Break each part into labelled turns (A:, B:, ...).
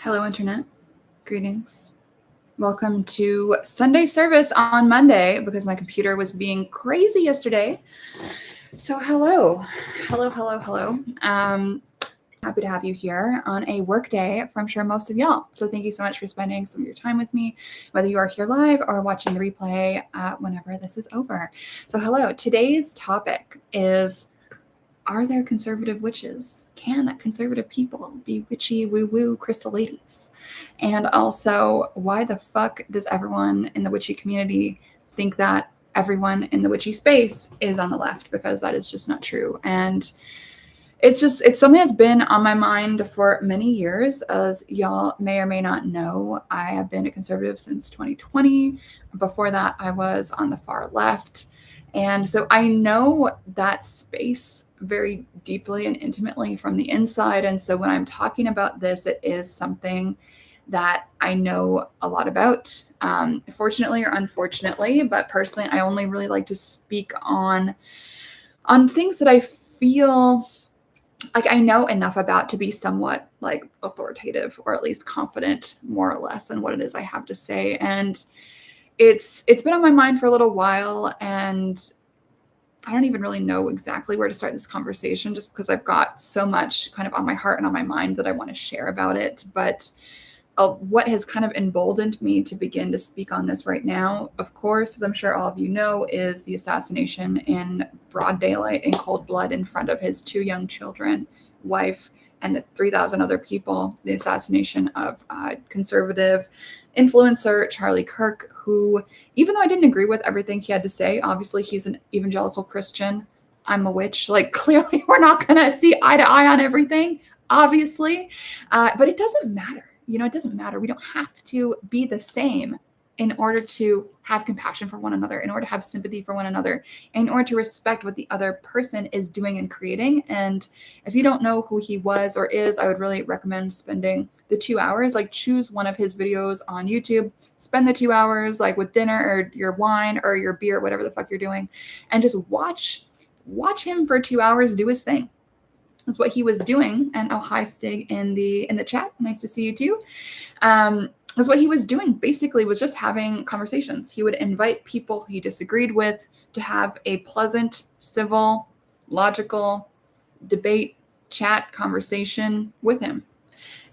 A: Hello, Internet. Greetings. Welcome to Sunday service on Monday because my computer was being crazy yesterday. So, hello. Happy to have you here on a work day for I'm sure most of y'all. So, thank you so much for spending some of your time with me, whether you are here live or watching the replay whenever this is over. So, hello. Today's topic is: are there conservative witches? Can conservative people be witchy, woo-woo crystal ladies? And also, why the fuck does everyone in the witchy community think that everyone in the witchy space is on the left? Because that is just not true. And it's something that's been on my mind for many years. As y'all may or may not know, I have been a conservative since 2020. Before that, I was on the far left. And so I know that space very deeply and intimately from the inside. And so when I'm talking about this, it is something that I know a lot about, fortunately or unfortunately. But personally, I only really like to speak on things that I feel like I know enough about to be somewhat like authoritative, or at least confident, more or less, in what it is I have to say. And it's been on my mind for a little while, and I don't even really know exactly where to start this conversation, just because I've got so much kind of on my heart and on my mind that I want to share about it. But what has kind of emboldened me to begin to speak on this right now, of course, as I'm sure all of you know, is the assassination in broad daylight, in cold blood, in front of his 2 young children, wife, and 3,000 other people. The assassination of conservative influencer Charlie Kirk, who, even though I didn't agree with everything he had to say, obviously he's an evangelical Christian. I'm a witch. Like, clearly we're not going to see eye to eye on everything, obviously. But it doesn't matter. It doesn't matter. We don't have to be the same in order to have compassion for one another, in order to have sympathy for one another, in order to respect what the other person is doing and creating. And if you don't know who he was or is, I would really recommend spending the 2 hours, like choose one of his videos on YouTube, spend the 2 hours like with dinner or your wine or your beer, whatever the fuck you're doing, and just watch him for 2 hours do his thing. That's what he was doing. And oh, hi Stig in the chat. Nice to see you too. That's what he was doing. Basically, was just having conversations. He would invite people he disagreed with to have a pleasant, civil, logical debate, chat, conversation with him.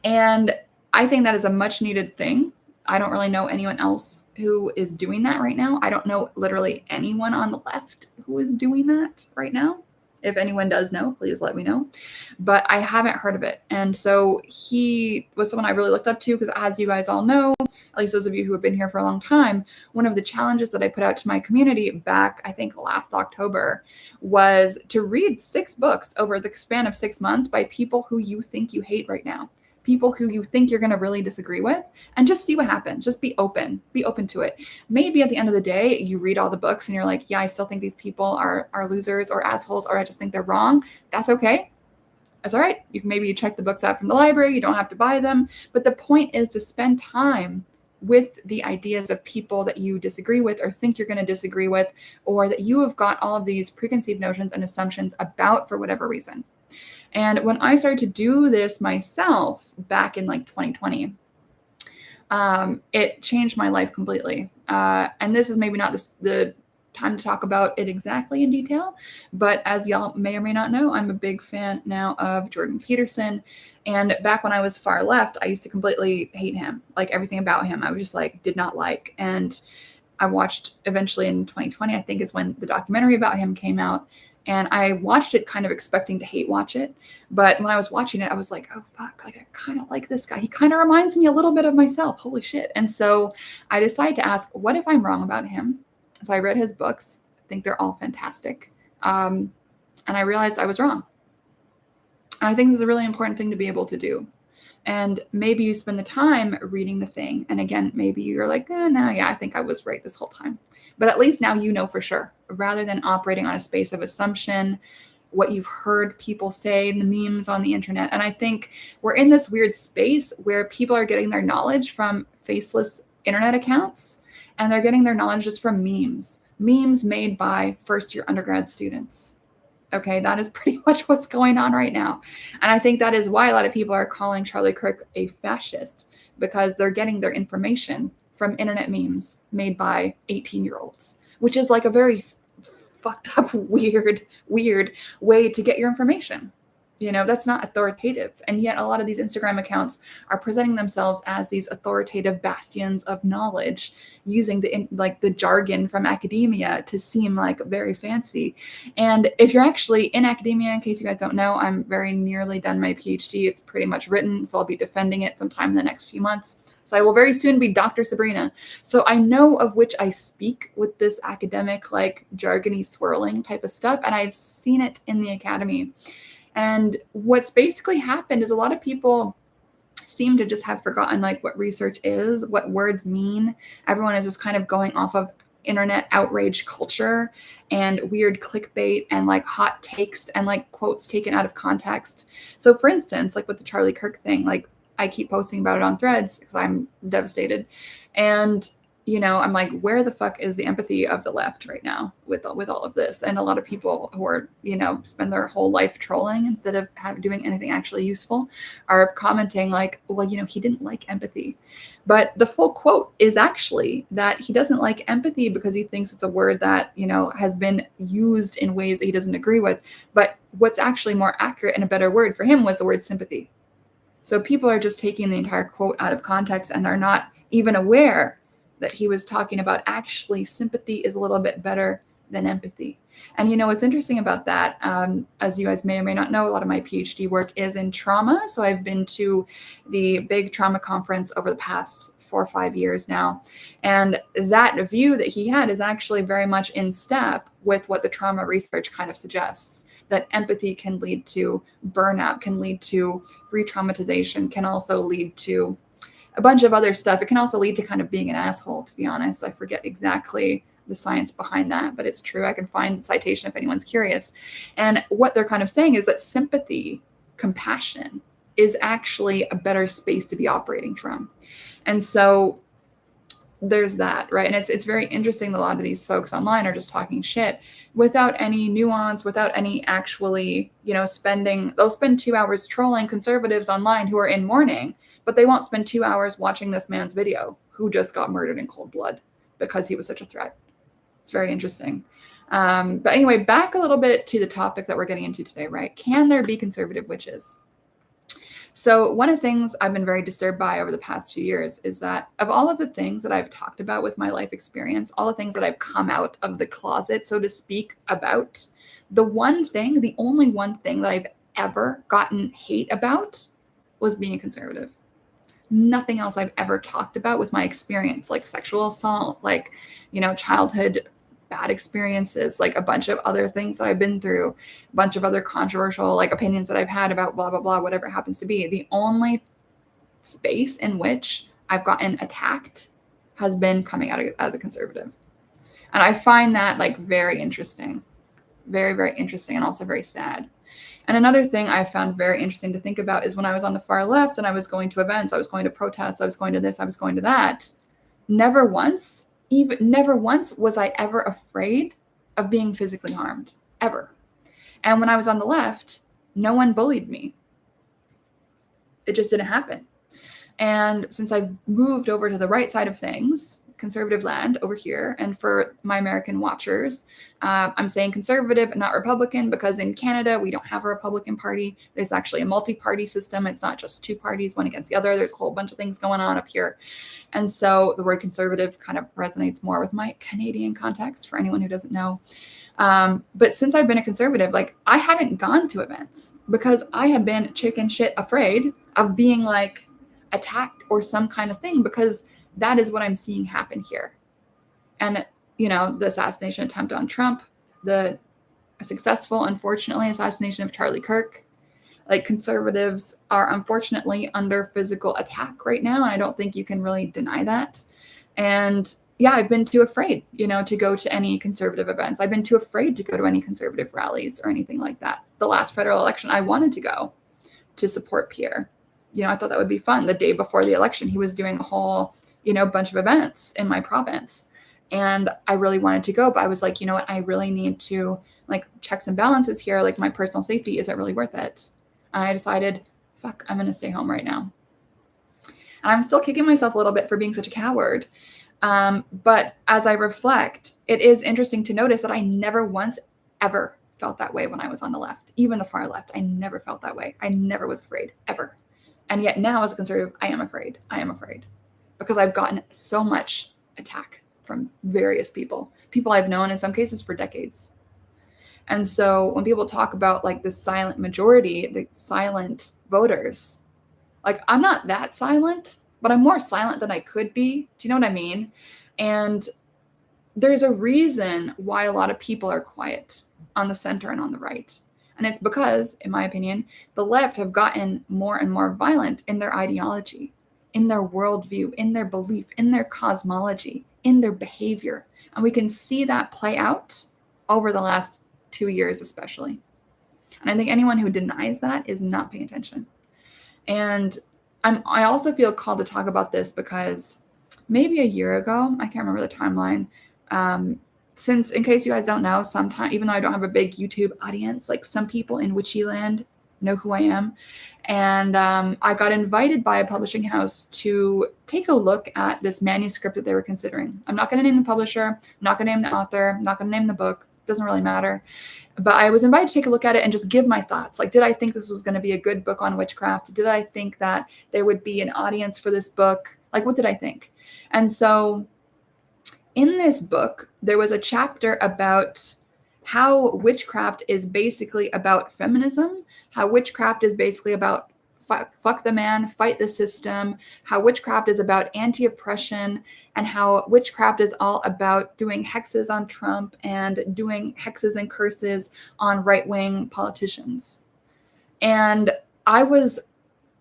A: And I think that is a much needed thing. I don't really know anyone else who is doing that right now. I don't know literally anyone on the left who is doing that right now. If anyone does know, please let me know. But I haven't heard of it. And so he was someone I really looked up to because, as you guys all know, at least those of you who have been here for a long time, one of the challenges that I put out to my community back, I think last October, was to read 6 books over the span of 6 months by people who you think you hate right now. People who you think you're going to really disagree with, and just see what happens. Just be open to it. Maybe at the end of the day, you read all the books and you're like, yeah, I still think these people are losers or assholes, or I just think they're wrong. That's okay. That's all right. You can maybe check the books out from the library. You don't have to buy them. But the point is to spend time with the ideas of people that you disagree with or think you're going to disagree with, or that you have got all of these preconceived notions and assumptions about for whatever reason. And when I started to do this myself back in like 2020, it changed my life completely. And this is maybe not the time to talk about it exactly in detail, but as y'all may or may not know, I'm a big fan now of Jordan Peterson. And back when I was far left, I used to completely hate him. Like, everything about him, I was just like, did not like. And I watched eventually in 2020, I think is when the documentary about him came out. And I watched it kind of expecting to hate watch it. But when I was watching it, I was like, oh, fuck, like I kind of like this guy. He kind of reminds me a little bit of myself. Holy shit. And so I decided to ask, what if I'm wrong about him? So I read his books. I think they're all fantastic. And I realized I was wrong. And I think this is a really important thing to be able to do. And maybe you spend the time reading the thing. And again, maybe you're like, no, yeah, I think I was right this whole time. But at least now you know for sure, rather than operating on a space of assumption, what you've heard people say in the memes on the internet. And I think we're in this weird space where people are getting their knowledge from faceless internet accounts, and they're getting their knowledge just from memes made by first-year undergrad students. Okay, that is pretty much what's going on right now. And I think that is why a lot of people are calling Charlie Kirk a fascist, because they're getting their information from internet memes made by 18-year-olds, which is like a very fucked up, weird way to get your information. That's not authoritative. And yet a lot of these Instagram accounts are presenting themselves as these authoritative bastions of knowledge, using the jargon from academia to seem like very fancy. And if you're actually in academia, in case you guys don't know, I'm very nearly done my PhD. It's pretty much written, so I'll be defending it sometime in the next few months. So I will very soon be Dr. Sabrina. So I know of which I speak with this academic, like jargony swirling type of stuff. And I've seen it in the academy. And what's basically happened is a lot of people seem to just have forgotten like what research is, what words mean. Everyone is just kind of going off of internet outrage culture and weird clickbait and like hot takes and like quotes taken out of context. So for instance, like with the Charlie Kirk thing, like I keep posting about it on Threads because I'm devastated. And I'm like, where the fuck is the empathy of the left right now with all of this? And a lot of people who are, spend their whole life trolling instead of doing anything actually useful are commenting like, well, he didn't like empathy. But the full quote is actually that he doesn't like empathy because he thinks it's a word that, has been used in ways that he doesn't agree with. But what's actually more accurate and a better word for him was the word sympathy. So people are just taking the entire quote out of context and are not even aware that he was talking about actually sympathy is a little bit better than empathy. And what's interesting about that, as you guys may or may not know, a lot of my PhD work is in trauma. So I've been to the big trauma conference over the past 4 or 5 years now. And that view that he had is actually very much in step with what the trauma research kind of suggests. That empathy can lead to burnout, can lead to re-traumatization, can also lead to a bunch of other stuff. It can also lead to kind of being an asshole, to be honest. I forget exactly the science behind that, but it's true. I can find the citation if anyone's curious. And what they're kind of saying is that sympathy, compassion, is actually a better space to be operating from. And so there's that, right? And it's very interesting that a lot of these folks online are just talking shit without any nuance, without any actually, they'll spend 2 hours trolling conservatives online who are in mourning, but they won't spend 2 hours watching this man's video who just got murdered in cold blood because he was such a threat. It's very interesting. But anyway, back a little bit to the topic that we're getting into today, right? Can there be conservative witches? So one of the things I've been very disturbed by over the past few years is that of all of the things that I've talked about with my life experience, all the things that I've come out of the closet, so to speak, about, the only one thing that I've ever gotten hate about was being a conservative. Nothing else I've ever talked about with my experience, like sexual assault, like, childhood bad experiences, like a bunch of other things that I've been through, a bunch of other controversial like opinions that I've had about blah, blah, blah, whatever it happens to be. The only space in which I've gotten attacked has been coming out as a conservative. And I find that like very interesting, very, very interesting, and also very sad. And another thing I found very interesting to think about is when I was on the far left and I was going to events, I was going to protests, I was going to this, I was going to that. Never once was I ever afraid of being physically harmed, ever. And when I was on the left, no one bullied me. It just didn't happen. And since I've moved over to the right side of things, conservative land over here, and for my American watchers, I'm saying conservative and not Republican because in Canada, we don't have a Republican Party. There's actually a multi-party system. It's not just two parties, one against the other. There's a whole bunch of things going on up here. And so the word conservative kind of resonates more with my Canadian context for anyone who doesn't know. But since I've been a conservative, like I haven't gone to events because I have been chicken shit afraid of being like attacked or some kind of thing, because that is what I'm seeing happen here. And, the assassination attempt on Trump, the successful, unfortunately, assassination of Charlie Kirk, like conservatives are unfortunately under physical attack right now. And I don't think you can really deny that. And yeah, I've been too afraid, to go to any conservative events. I've been too afraid to go to any conservative rallies or anything like that. The last federal election, I wanted to go to support Pierre. I thought that would be fun. The day before the election, he was doing a whole, bunch of events in my province. And I really wanted to go, but I was like, you know what? I really need to like checks and balances here. Like my personal safety, is it really worth it? And I decided, fuck, I'm going to stay home right now. And I'm still kicking myself a little bit for being such a coward. But as I reflect, it is interesting to notice that I never once ever felt that way when I was on the left, even the far left. I never felt that way. I never was afraid, ever. And yet now as a conservative, I am afraid. I am afraid because I've gotten so much attack from various people I've known in some cases for decades. And so when people talk about like the silent majority, the silent voters, like I'm not that silent, but I'm more silent than I could be. Do you know what I mean? And there's a reason why a lot of people are quiet on the center and on the right. And it's because, in my opinion, the left have gotten more and more violent in their ideology, in their worldview, in their belief, in their cosmology, in their behavior. And we can see that play out over the last 2 years, especially. And I think anyone who denies that is not paying attention. And I also feel called to talk about this because maybe a year ago, I can't remember the timeline. Since, in case you guys don't know, sometimes, even though I don't have a big YouTube audience, like some people in witchy land know who I am. And I got invited by a publishing house to take a look at this manuscript that they were considering. I'm not going to name the publisher, I'm not going to name the author, I'm not going to name the book. It doesn't really matter. But I was invited to take a look at it and just give my thoughts. Like, did I think this was going to be a good book on witchcraft? Did I think that there would be an audience for this book? Like, what did I think? And so in this book, there was a chapter about how witchcraft is basically about feminism, how witchcraft is basically about fuck the man, fight the system, how witchcraft is about anti-oppression, and how witchcraft is all about doing hexes on Trump and doing hexes and curses on right-wing politicians. And I was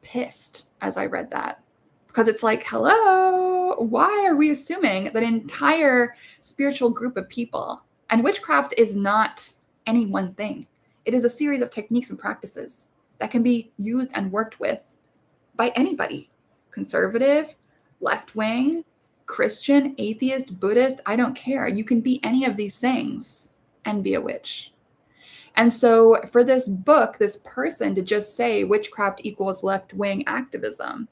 A: pissed as I read that because it's like, hello, why are we assuming that an entire spiritual group of people, and witchcraft is not any one thing. It is a series of techniques and practices that can be used and worked with by anybody, conservative, left-wing, Christian, atheist, Buddhist, I don't care. You can be any of these things and be a witch. And so for this book, this person to just say witchcraft equals left-wing activism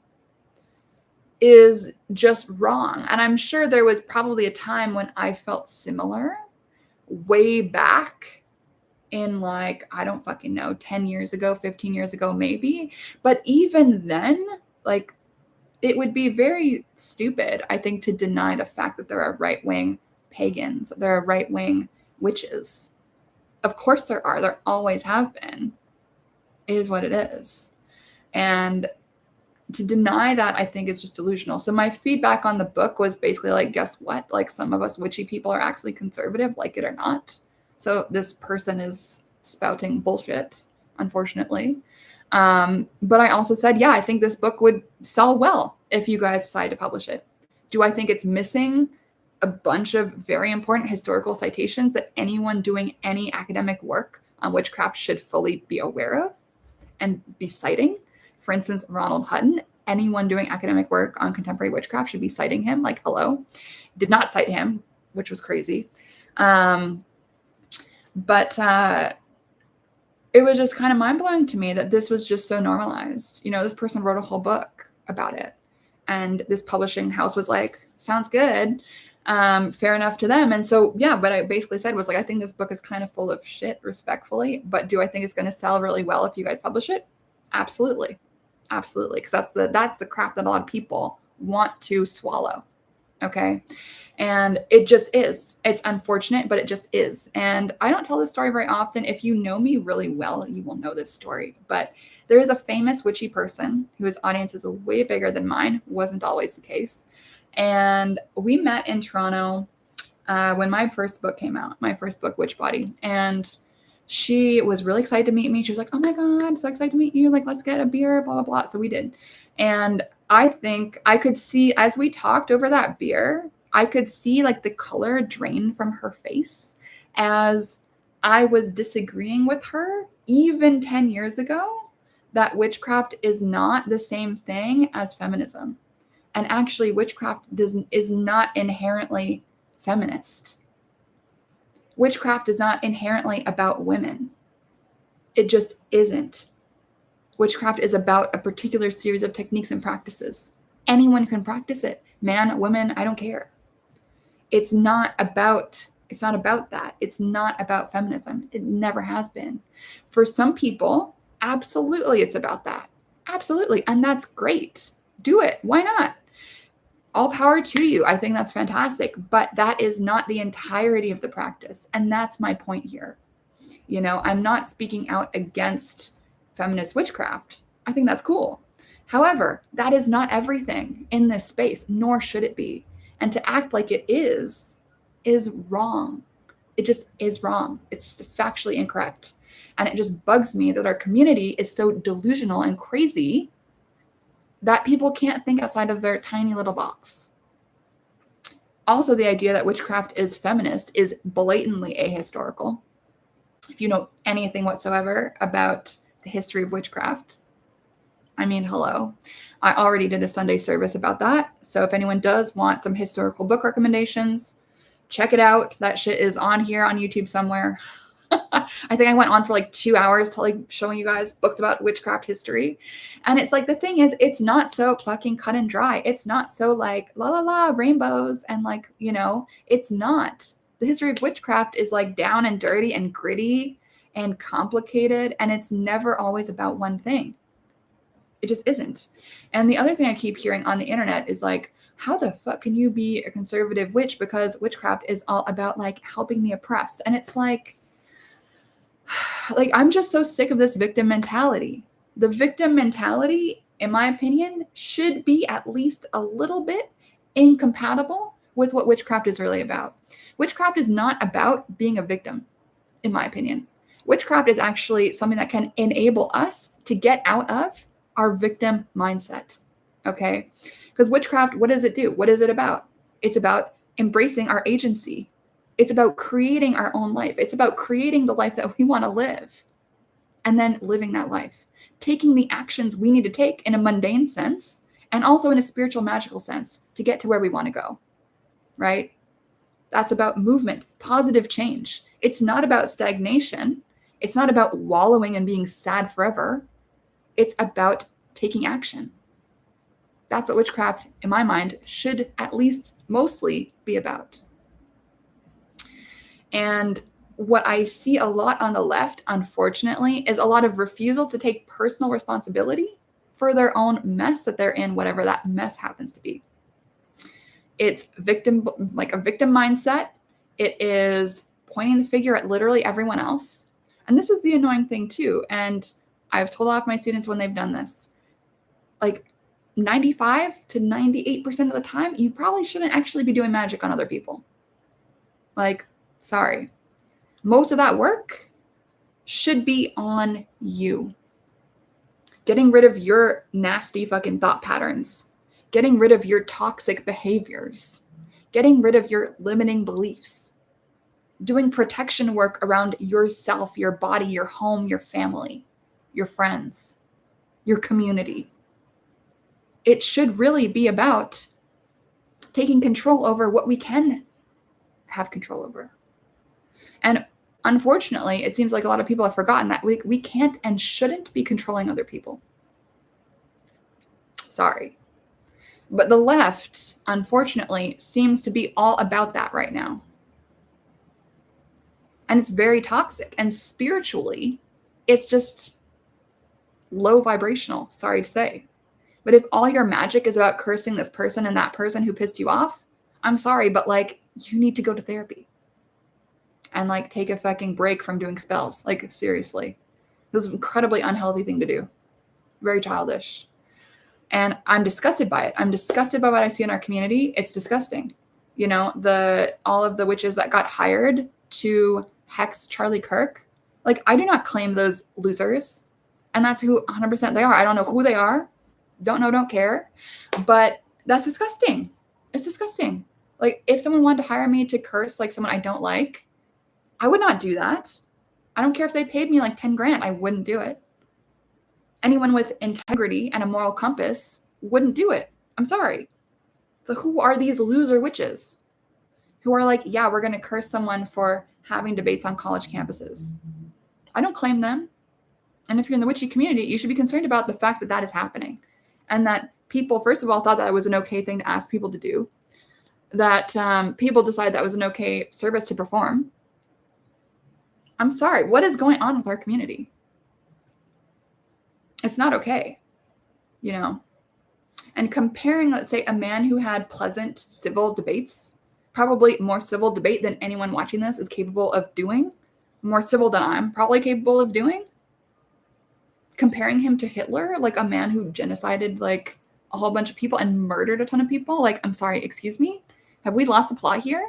A: is just wrong. And I'm sure there was probably a time when I felt similar way back in like, I don't fucking know, 10 years ago, 15 years ago, maybe. But even then, like, it would be very stupid, I think, to deny the fact that there are right-wing pagans, there are right-wing witches. Of course there are. There always have been. It is what it is. And to deny that, I think, is just delusional. So my feedback on the book was basically like, guess what? Like, some of us witchy people are actually conservative, like it or not. So this person is spouting bullshit, unfortunately. But I also said, yeah, I think this book would sell well if you guys decide to publish it. Do I think it's missing a bunch of very important historical citations that anyone doing any academic work on witchcraft should fully be aware of and be citing? For instance, Ronald Hutton, anyone doing academic work on contemporary witchcraft should be citing him. Like, hello. Did not cite him, which was crazy. But it was just kind of mind-blowing to me that this was just so normalized. You know, this person wrote a whole book about it. And this publishing house was like, sounds good. Fair enough to them. And so, yeah, what I basically said was like, I think this book is kind of full of shit, respectfully. But do I think it's going to sell really well if you guys publish it? Absolutely. Absolutely. Because that's the crap that a lot of people want to swallow. Okay. And it just is. It's unfortunate, but it just is. And I don't tell this story very often. If you know me really well, you will know this story. But there is a famous witchy person whose audience is way bigger than mine. Wasn't always the case. And we met in Toronto when my first book came out, my first book, Witch Body. And she was really excited to meet me. She was like, oh my God, so excited to meet you. Like, let's get a beer, blah, blah, blah. So we did. And I think I could see, as we talked over that beer, I could see like the color drain from her face as I was disagreeing with her even 10 years ago that witchcraft is not the same thing as feminism. And actually, witchcraft is not inherently feminist. Witchcraft is not inherently about women. It just isn't. Witchcraft is about a particular series of techniques and practices. Anyone can practice it. Man, woman, I don't care. It's not about that. It's not about feminism. It never has been. For some people, absolutely it's about that. Absolutely. And that's great. Do it. Why not? All power to you. I think that's fantastic. But that is not the entirety of the practice. And that's my point here. You know, I'm not speaking out against feminist witchcraft. I think that's cool. However, that is not everything in this space, nor should it be. And to act like it is wrong. It just is wrong. It's just factually incorrect. And it just bugs me that our community is so delusional and crazy that people can't think outside of their tiny little box. Also, the idea that witchcraft is feminist is blatantly ahistorical. If you know anything whatsoever about the history of witchcraft, I mean, hello. I already did a Sunday service about that. So if anyone does want some historical book recommendations, check it out. That shit is on here on YouTube somewhere. I think I went on for like 2 hours to like showing you guys books about witchcraft history. And it's like, the thing is, it's not so fucking cut and dry. It's not so like la la la rainbows and like, you know, it's not. The history of witchcraft is like down and dirty and gritty and complicated. And it's never always about one thing. It just isn't. And the other thing I keep hearing on the internet is like, how the fuck can you be a conservative witch? Because witchcraft is all about like helping the oppressed. And it's like I'm just so sick of this victim mentality. The victim mentality, in my opinion, should be at least a little bit incompatible with what witchcraft is really about. Witchcraft is not about being a victim, in my opinion. Witchcraft is actually something that can enable us to get out of our victim mindset, okay? Because witchcraft, what does it do? What is it about? It's about embracing our agency. It's about creating our own life. It's about creating the life that we want to live and then living that life, taking the actions we need to take in a mundane sense and also in a spiritual, magical sense to get to where we want to go, right? That's about movement, positive change. It's not about stagnation. It's not about wallowing and being sad forever. It's about taking action. That's what witchcraft, in my mind, should at least mostly be about. And what I see a lot on the left, unfortunately, is a lot of refusal to take personal responsibility for their own mess that they're in, whatever that mess happens to be. It's victim, like a victim mindset. It is pointing the finger at literally everyone else. And this is the annoying thing too. And I've told off my students when they've done this, like 95 to 98% of the time, you probably shouldn't actually be doing magic on other people. Like, sorry. Most of that work should be on you. Getting rid of your nasty fucking thought patterns. Getting rid of your toxic behaviors. Getting rid of your limiting beliefs. Doing protection work around yourself, your body, your home, your family, your friends, your community. It should really be about taking control over what we can have control over. And unfortunately, it seems like a lot of people have forgotten that we can't and shouldn't be controlling other people. Sorry. But the left, unfortunately, seems to be all about that right now. And it's very toxic. And spiritually, it's just low vibrational, sorry to say. But if all your magic is about cursing this person and that person who pissed you off, I'm sorry, but like, you need to go to therapy. And like take a fucking break from doing spells. Like, seriously. This is an incredibly unhealthy thing to do. Very childish. And I'm disgusted by it. I'm disgusted by what I see in our community. It's disgusting. You know, all of the witches that got hired to hex Charlie Kirk. Like, I do not claim those losers. And that's who 100% they are. I don't know who they are. Don't know, don't care. But that's disgusting. It's disgusting. Like, if someone wanted to hire me to curse like someone I don't like, I would not do that. I don't care if they paid me like 10 grand. I wouldn't do it. Anyone with integrity and a moral compass wouldn't do it. I'm sorry. So who are these loser witches? who are like, yeah, we're going to curse someone for having debates on college campuses. I don't claim them. And if you're in the witchy community, you should be concerned about the fact that that is happening. And that people, first of all, thought that it was an okay thing to ask people to do. That people decide that was an okay service to perform. I'm sorry, what is going on with our community? It's not okay, you know? And comparing, let's say, a man who had pleasant civil debates, probably more civil debate than anyone watching this is capable of doing, more civil than I'm probably capable of doing. Comparing him to Hitler, like a man who genocided like a whole bunch of people and murdered a ton of people. Like, I'm sorry, excuse me? Have we lost the plot here?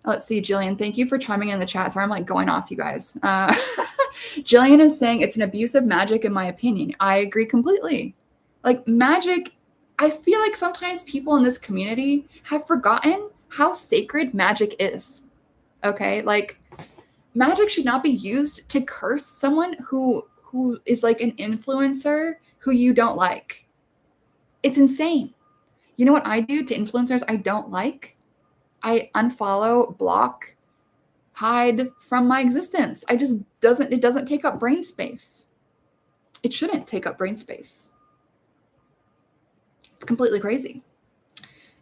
A: Let's see, Jillian, thank you for chiming in the chat. Sorry, I'm like going off, you guys. Jillian is saying it's an abuse of magic, in my opinion. I agree completely. Like magic, I feel like sometimes people in this community have forgotten how sacred magic is. Okay, like magic should not be used to curse someone who is like an influencer who you don't like. It's insane. You know what I do to influencers I don't like? I unfollow, block, hide from my existence. It doesn't take up brain space. It shouldn't take up brain space. It's completely crazy.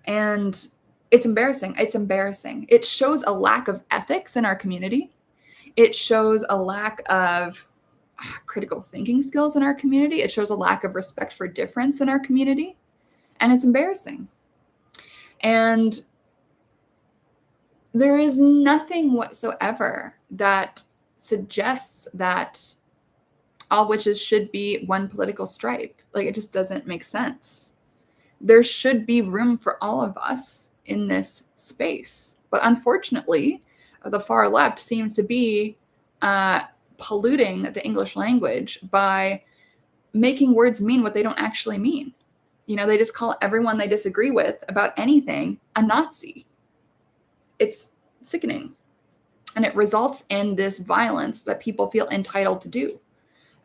A: And it's embarrassing. It's embarrassing. It shows a lack of ethics in our community. It shows a lack of critical thinking skills in our community. It shows a lack of respect for difference in our community. And it's embarrassing. And there is nothing whatsoever that suggests that all witches should be one political stripe. Like, it just doesn't make sense. There should be room for all of us in this space. But unfortunately, the far left seems to be polluting the English language by making words mean what they don't actually mean. You know, they just call everyone they disagree with about anything a Nazi. It's sickening. And it results in this violence that people feel entitled to do.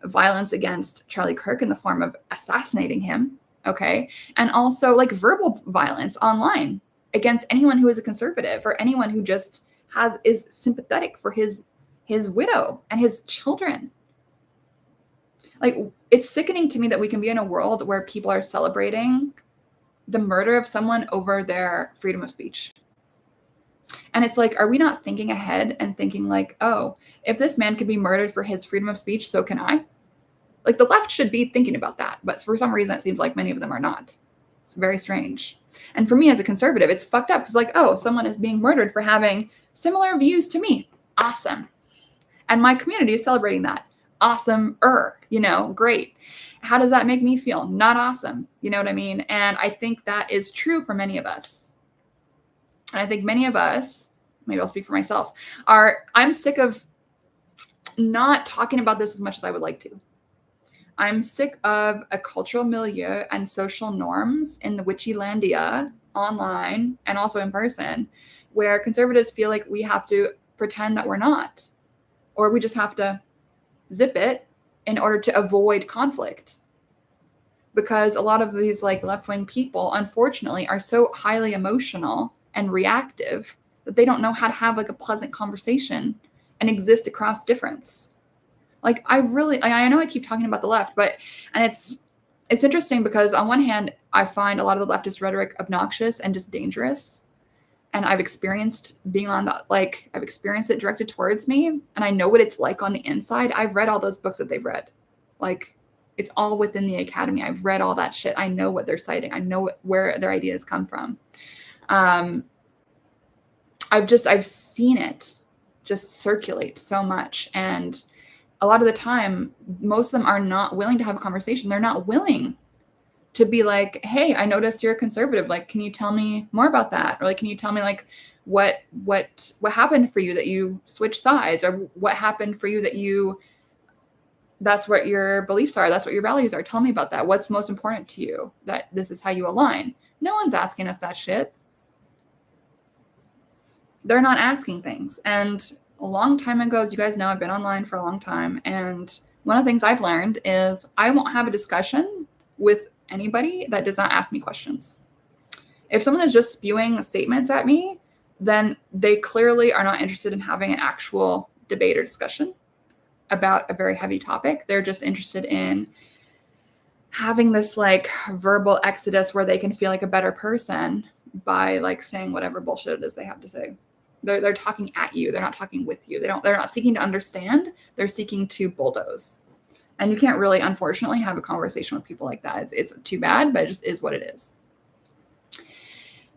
A: Violence against Charlie Kirk in the form of assassinating him, okay? And also like verbal violence online against anyone who is a conservative or anyone who just is sympathetic for his widow and his children. Like, it's sickening to me that we can be in a world where people are celebrating the murder of someone over their freedom of speech. And it's like, are we not thinking ahead and thinking like, oh, if this man could be murdered for his freedom of speech, so can I? Like, the left should be thinking about that. But for some reason, it seems like many of them are not. It's very strange. And for me as a conservative, it's fucked up. It's like, oh, someone is being murdered for having similar views to me. Awesome. And my community is celebrating that. Awesome-er, you know, great. How does that make me feel? Not awesome. You know what I mean? And I think that is true for many of us. And I think many of us, maybe I'll speak for myself, I'm sick of not talking about this as much as I would like to. I'm sick of a cultural milieu and social norms in the witchylandia, online and also in person, where conservatives feel like we have to pretend that we're not, or we just have to zip it in order to avoid conflict. Because a lot of these like left-wing people, unfortunately, are so highly emotional and reactive that they don't know how to have like a pleasant conversation and exist across difference. Like, I know I keep talking about the left, and it's interesting because on one hand, I find a lot of the leftist rhetoric obnoxious and just dangerous. And I've experienced being on that, like, I've experienced it directed towards me, and I know what it's like on the inside. I've read all those books that they've read. Like, it's all within the academy. I've read all that shit. I know what they're citing. I know where their ideas come from. I've seen it just circulate so much. And a lot of the time, most of them are not willing to have a conversation. They're not willing to be like, hey, I noticed you're a conservative. Like, can you tell me more about that? Or like, can you tell me like what happened for you that you switched sides? Or what happened for you that that's what your beliefs are. That's what your values are. Tell me about that. What's most important to you? That this is how you align. No one's asking us that shit. They're not asking things. And a long time ago, as you guys know, I've been online for a long time. And one of the things I've learned is I won't have a discussion with anybody that does not ask me questions. If someone is just spewing statements at me, then they clearly are not interested in having an actual debate or discussion about a very heavy topic. They're just interested in having this like verbal exodus where they can feel like a better person by like saying whatever bullshit it is they have to say. They're talking at you. They're not talking with you. They're not seeking to understand. They're seeking to bulldoze. And you can't really, unfortunately, have a conversation with people like that. It's too bad, but it just is what it is.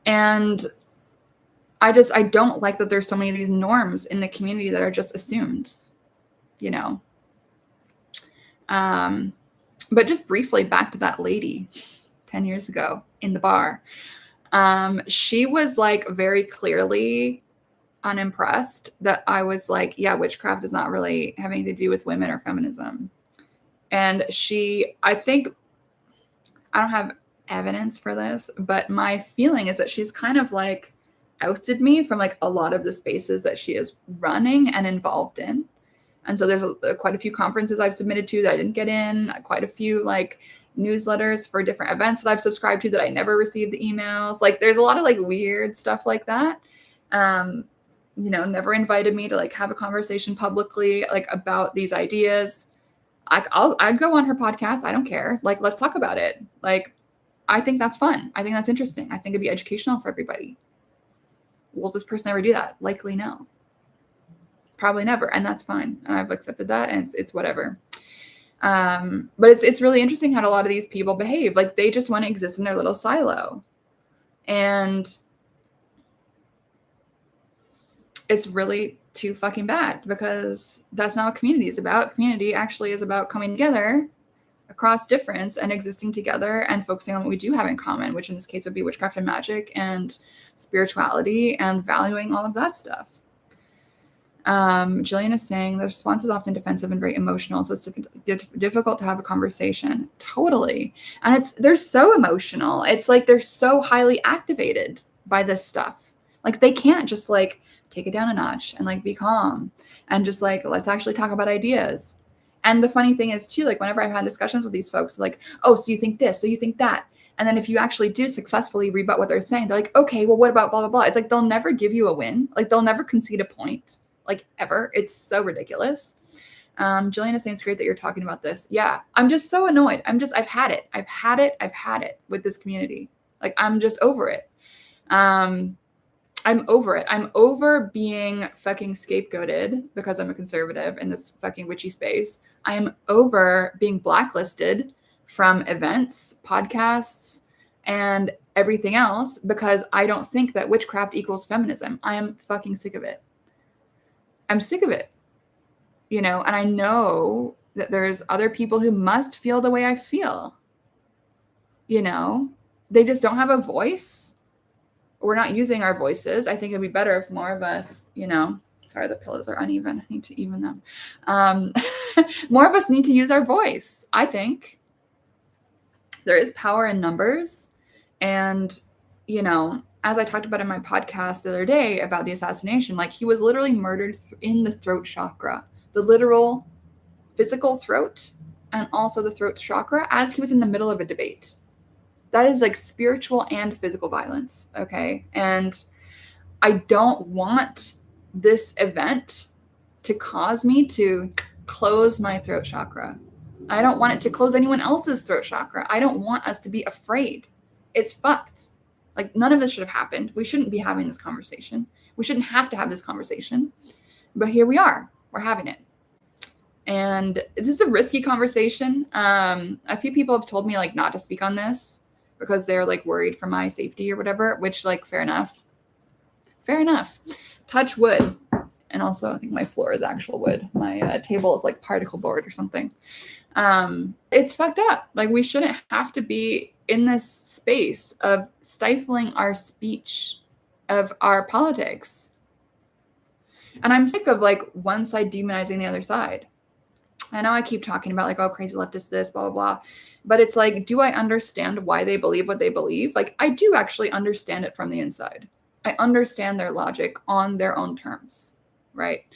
A: And I don't like that there's so many of these norms in the community that are just assumed, you know. But just briefly back to that lady 10 years ago in the bar. She was like very clearly unimpressed that I was like, yeah, witchcraft does not really have anything to do with women or feminism. And I think, I don't have evidence for this, but my feeling is that she's kind of like ousted me from like a lot of the spaces that she is running and involved in. And so there's quite a few conferences I've submitted to that I didn't get in, quite a few like newsletters for different events that I've subscribed to that I never received the emails. Like there's a lot of like weird stuff like that. Never invited me to like have a conversation publicly like about these ideas. I'd go on her podcast. I don't care. Like, let's talk about it. Like, I think that's fun. I think that's interesting. I think it'd be educational for everybody. Will this person ever do that? Likely no. Probably never. And that's fine. And I've accepted that, and it's whatever. But it's really interesting how a lot of these people behave. Like they just want to exist in their little silo. And it's really too fucking bad, because that's not what community is about. Community actually is about coming together across difference and existing together and focusing on what we do have in common, which in this case would be witchcraft and magic and spirituality and valuing all of that stuff. Jillian is saying the response is often defensive and very emotional, so it's difficult to have a conversation. Totally. And they're so emotional. It's like they're so highly activated by this stuff. Like they can't just like take it down a notch and like be calm and just like, let's actually talk about ideas. And the funny thing is too, like whenever I've had discussions with these folks, like, oh, so you think this, so you think that. And then if you actually do successfully rebut what they're saying, they're like, okay, well, what about blah, blah, blah. It's like, they'll never give you a win. Like they'll never concede a point, like ever. It's so ridiculous. Jillian is saying it's great that you're talking about this. Yeah, I'm just so annoyed. I've had it with this community. Like, I'm just over it. I'm over it. I'm over being fucking scapegoated because I'm a conservative in this fucking witchy space. I'm over being blacklisted from events, podcasts, and everything else because I don't think that witchcraft equals feminism. I am fucking sick of it. I'm sick of it, and I know that there's other people who must feel the way I feel. They just don't have a voice. We're not using our voices. I think it'd be better if more of us, sorry, the pillows are uneven. I need to even them. More of us need to use our voice. I think there is power in numbers. And, as I talked about in my podcast the other day about the assassination, like he was literally murdered in the throat chakra, the literal physical throat, and also the throat chakra as he was in the middle of a debate. That is like spiritual and physical violence, okay? And I don't want this event to cause me to close my throat chakra. I don't want it to close anyone else's throat chakra. I don't want us to be afraid. It's fucked. Like, none of this should have happened. We shouldn't be having this conversation. We shouldn't have to have this conversation. But here we are. We're having it. And this is a risky conversation. A few people have told me like not to speak on this because they're like worried for my safety or whatever, which like, fair enough. Touch wood. And also I think my floor is actual wood. My table is like particle board or something. It's fucked up. Like, we shouldn't have to be in this space of stifling our speech, of our politics. And I'm sick of like one side demonizing the other side. I know I keep talking about like, oh, crazy leftist this, blah, blah, blah. But it's like, do I understand why they believe what they believe? Like, I do actually understand it from the inside. I understand their logic on their own terms, right?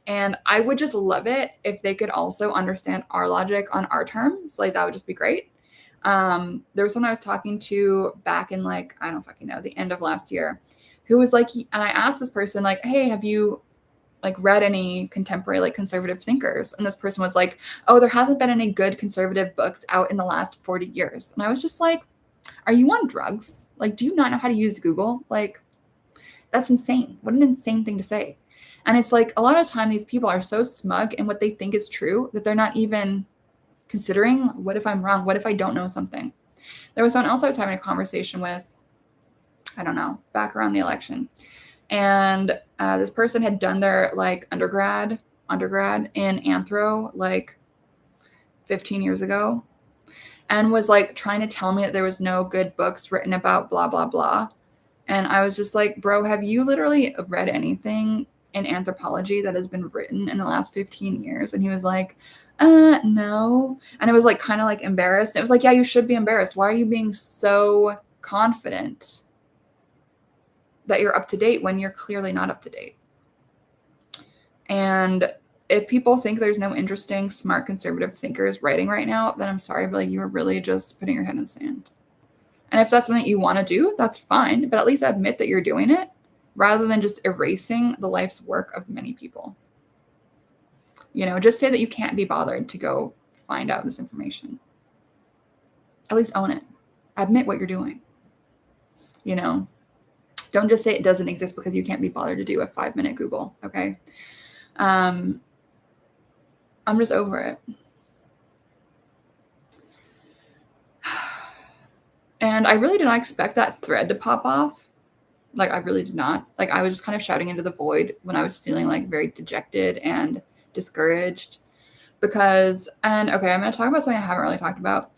A: And I would just love it if they could also understand our logic on our terms. Like, that would just be great. There was someone I was talking to back in like, I don't fucking know, the end of last year, who was like, and I asked this person, like, hey, have you like read any contemporary like conservative thinkers? And this person was like, oh, there hasn't been any good conservative books out in the last 40 years. And I was just like, are you on drugs? Like, do you not know how to use Google? Like, that's insane. What an insane thing to say. And it's like a lot of time these people are so smug in what they think is true that they're not even considering, what if I'm wrong? What if I don't know something? There was someone else I was having a conversation with, I don't know, back around the election. And this person had done their like undergrad in anthro like 15 years ago, and was like trying to tell me that there was no good books written about blah, blah, blah. And I was just like, bro, have you literally read anything in anthropology that has been written in the last 15 years? And he was like, no. And I was like kind of like embarrassed. It was like, yeah, you should be embarrassed. Why are you being so confident that you're up to date when you're clearly not up to date? And if people think there's no interesting, smart, conservative thinkers writing right now, then I'm sorry, but like you are really just putting your head in the sand. And if that's something that you want to do, that's fine. But at least admit that you're doing it rather than just erasing the life's work of many people. You know, just say that you can't be bothered to go find out this information. At least own it. Admit what you're doing. You know, don't just say it doesn't exist because you can't be bothered to do a 5-minute Google. Okay. I'm just over it. And I really did not expect that thread to pop off. Like, I really did not. Like, I was just kind of shouting into the void when I was feeling like very dejected and discouraged because, and okay, I'm going to talk about something I haven't really talked about.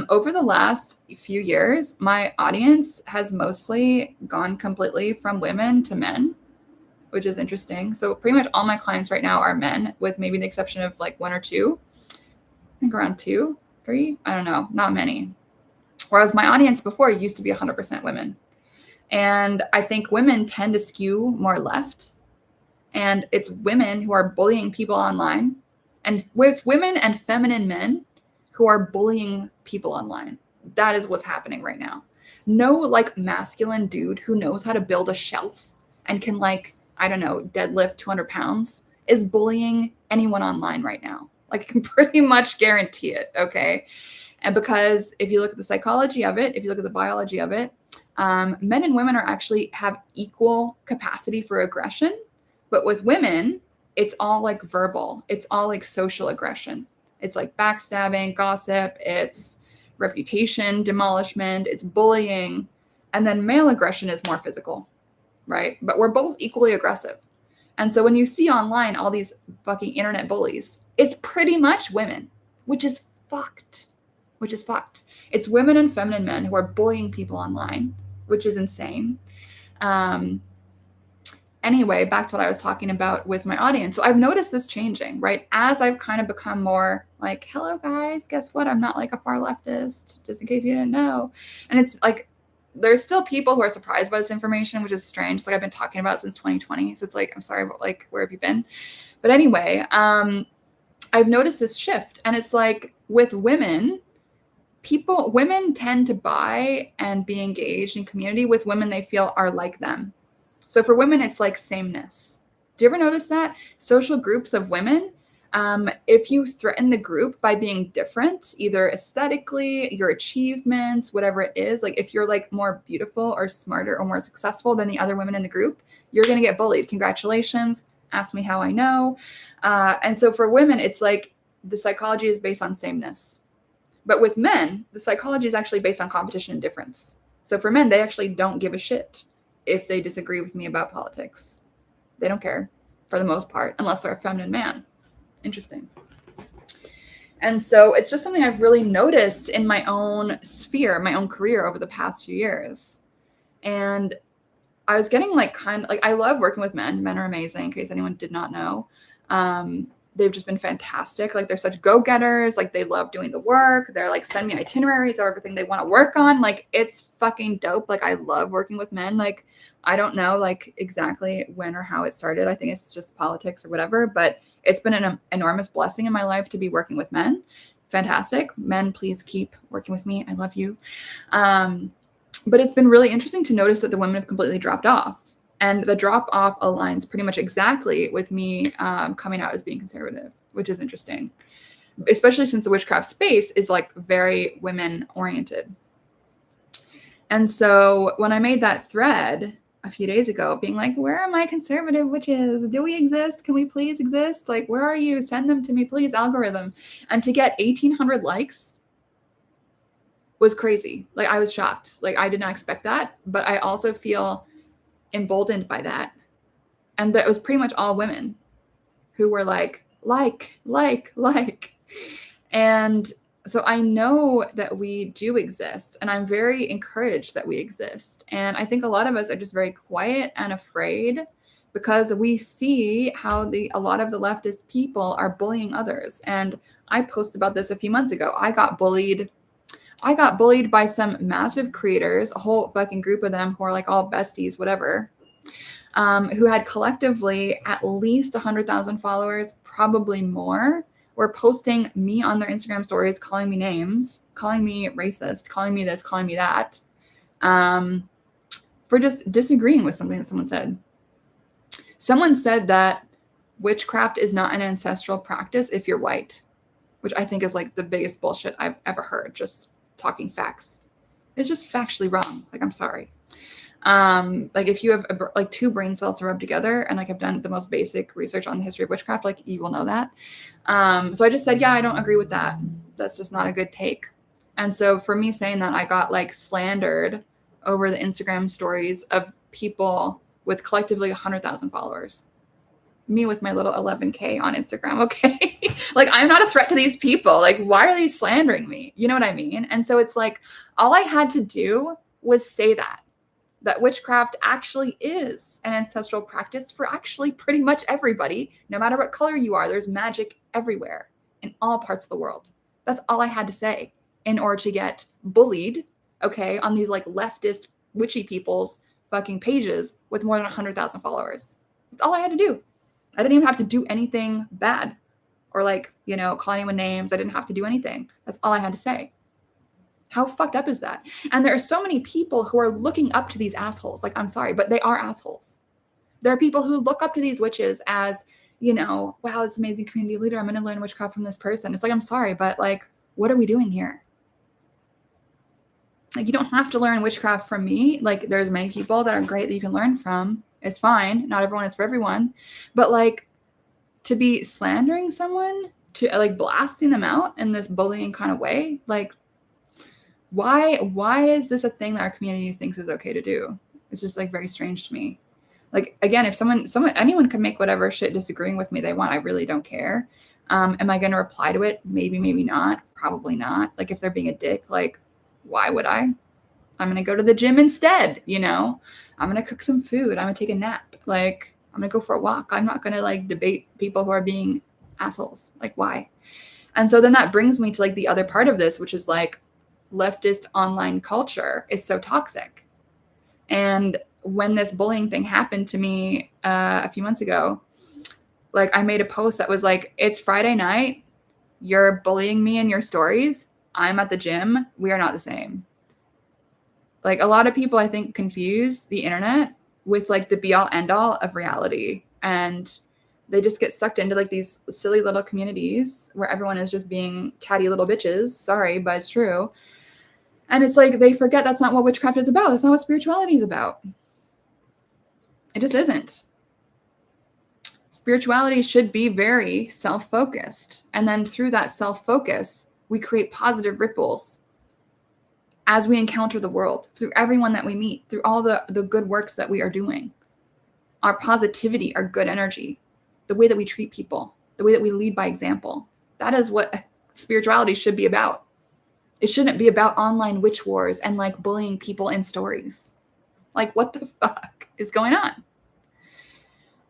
A: Over the last few years, my audience has mostly gone completely from women to men, which is interesting. So pretty much all my clients right now are men, with maybe the exception of like 1 or 2. I think around 2, 3, I don't know, not many. Whereas my audience before used to be 100% women. And I think women tend to skew more left. And it's women who are bullying people online. And it's women and feminine men who are bullying people online. That is what's happening right now. No like masculine dude who knows how to build a shelf and can like, I don't know, deadlift 200 pounds is bullying anyone online right now. Like, I can pretty much guarantee it, okay? And because if you look at the psychology of it, if you look at the biology of it, men and women are actually have equal capacity for aggression. But with women, it's all like verbal. It's all like social aggression. It's like backstabbing, gossip, it's reputation demolishment, it's bullying. And then male aggression is more physical, right? But we're both equally aggressive. And so when you see online all these fucking internet bullies, it's pretty much women, which is fucked. It's women and feminine men who are bullying people online, which is insane. Anyway, back to what I was talking about with my audience. So I've noticed this changing, right? As I've kind of become more like, hello guys, guess what? I'm not like a far leftist, just in case you didn't know. And it's like, there's still people who are surprised by this information, which is strange. It's like I've been talking about it since 2020. So it's like, I'm sorry, but like, where have you been? But anyway, I've noticed this shift. And it's like with women tend to buy and be engaged in community with women they feel are like them. So for women, it's like sameness. Do you ever notice that? Social groups of women, if you threaten the group by being different, either aesthetically, your achievements, whatever it is, like if you're like more beautiful or smarter or more successful than the other women in the group, you're going to get bullied. Congratulations. Ask me how I know. And so for women, it's like the psychology is based on sameness. But with men, the psychology is actually based on competition and difference. So for men, they actually don't give a shit if they disagree with me about politics. They don't care for the most part, unless they're a feminine man. Interesting. And so it's just something I've really noticed in my own sphere, my own career over the past few years. And I was getting like I love working with men. Men are amazing, in case anyone did not know. They've just been fantastic. Like, they're such go-getters. Like, they love doing the work. They're like, send me itineraries of everything they want to work on. Like, it's fucking dope. Like, I love working with men. Like, I don't know like exactly when or how it started. I think it's just politics or whatever, but it's been an enormous blessing in my life to be working with men. Fantastic. Men, please keep working with me. I love you. But it's been really interesting to notice that the women have completely dropped off. And the drop off aligns pretty much exactly with me coming out as being conservative, which is interesting, especially since the witchcraft space is like very women oriented. And so when I made that thread a few days ago, being like, where are my conservative witches? Do we exist? Can we please exist? Like, where are you? Send them to me, please, algorithm. And to get 1,800 likes was crazy. Like, I was shocked. Like, I did not expect that. But I also feel emboldened by that. And that was pretty much all women who were like. And so I know that we do exist, and I'm very encouraged that we exist. And I think a lot of us are just very quiet and afraid because we see how a lot of the leftist people are bullying others. And I posted about this a few months ago. I got bullied by some massive creators, a whole fucking group of them who are like all besties, whatever, who had collectively at least 100,000 followers, probably more, were posting me on their Instagram stories, calling me names, calling me racist, calling me this, calling me that, for just disagreeing with something that someone said. Someone said that witchcraft is not an ancestral practice if you're white, which I think is like the biggest bullshit I've ever heard, just talking facts. It's just factually wrong. Like, I'm sorry. Like if you have like two brain cells to rub together, and like I've done the most basic research on the history of witchcraft, like you will know that. So I just said, yeah, I don't agree with that. That's just not a good take. And so for me saying that, I got like slandered over the Instagram stories of people with collectively 100,000 followers. Me with my little 11K on Instagram. Okay. Like, I'm not a threat to these people. Like, why are they slandering me? You know what I mean? And so it's like, all I had to do was say that witchcraft actually is an ancestral practice for actually pretty much everybody, no matter what color you are. There's magic everywhere in all parts of the world. That's all I had to say in order to get bullied, okay, on these like leftist witchy people's fucking pages with more than 100,000 followers. That's all I had to do. I didn't even have to do anything bad or like, you know, call anyone names. I didn't have to do anything. That's all I had to say. How fucked up is that? And there are so many people who are looking up to these assholes. Like, I'm sorry, but they are assholes. There are people who look up to these witches as, you know, wow, this amazing community leader. I'm going to learn witchcraft from this person. It's like, I'm sorry, but like, what are we doing here? Like, you don't have to learn witchcraft from me. Like, there's many people that are great that you can learn from. It's fine. Not everyone is for everyone. But like, to be slandering someone, to like blasting them out in this bullying kind of way, like, why is this a thing that our community thinks is okay to do? It's just like very strange to me. Like, again, if anyone can make whatever shit disagreeing with me they want, I really don't care. Am I going to reply to it? Maybe not. Probably not. Like, if they're being a dick, like, why would I? I'm going to go to the gym instead, you know? I'm going to cook some food. I'm going to take a nap. Like, I'm going to go for a walk. I'm not going to like debate people who are being assholes. Like, why? And so then that brings me to like the other part of this, which is like, leftist online culture is so toxic. And when this bullying thing happened to me a few months ago, like I made a post that was like, it's Friday night, you're bullying me in your stories, I'm at the gym, we are not the same. Like, a lot of people, I think, confuse the internet with like the be all end all of reality, and they just get sucked into like these silly little communities where everyone is just being catty little bitches. Sorry, but it's true. And it's like they forget that's not what witchcraft is about. That's not what spirituality is about. It just isn't. Spirituality should be very self-focused. And then through that self-focus, we create positive ripples as we encounter the world, through everyone that we meet, through all the good works that we are doing. Our positivity, our good energy, the way that we treat people, the way that we lead by example. That is what spirituality should be about. It shouldn't be about online witch wars and like bullying people in stories. Like, what the fuck is going on?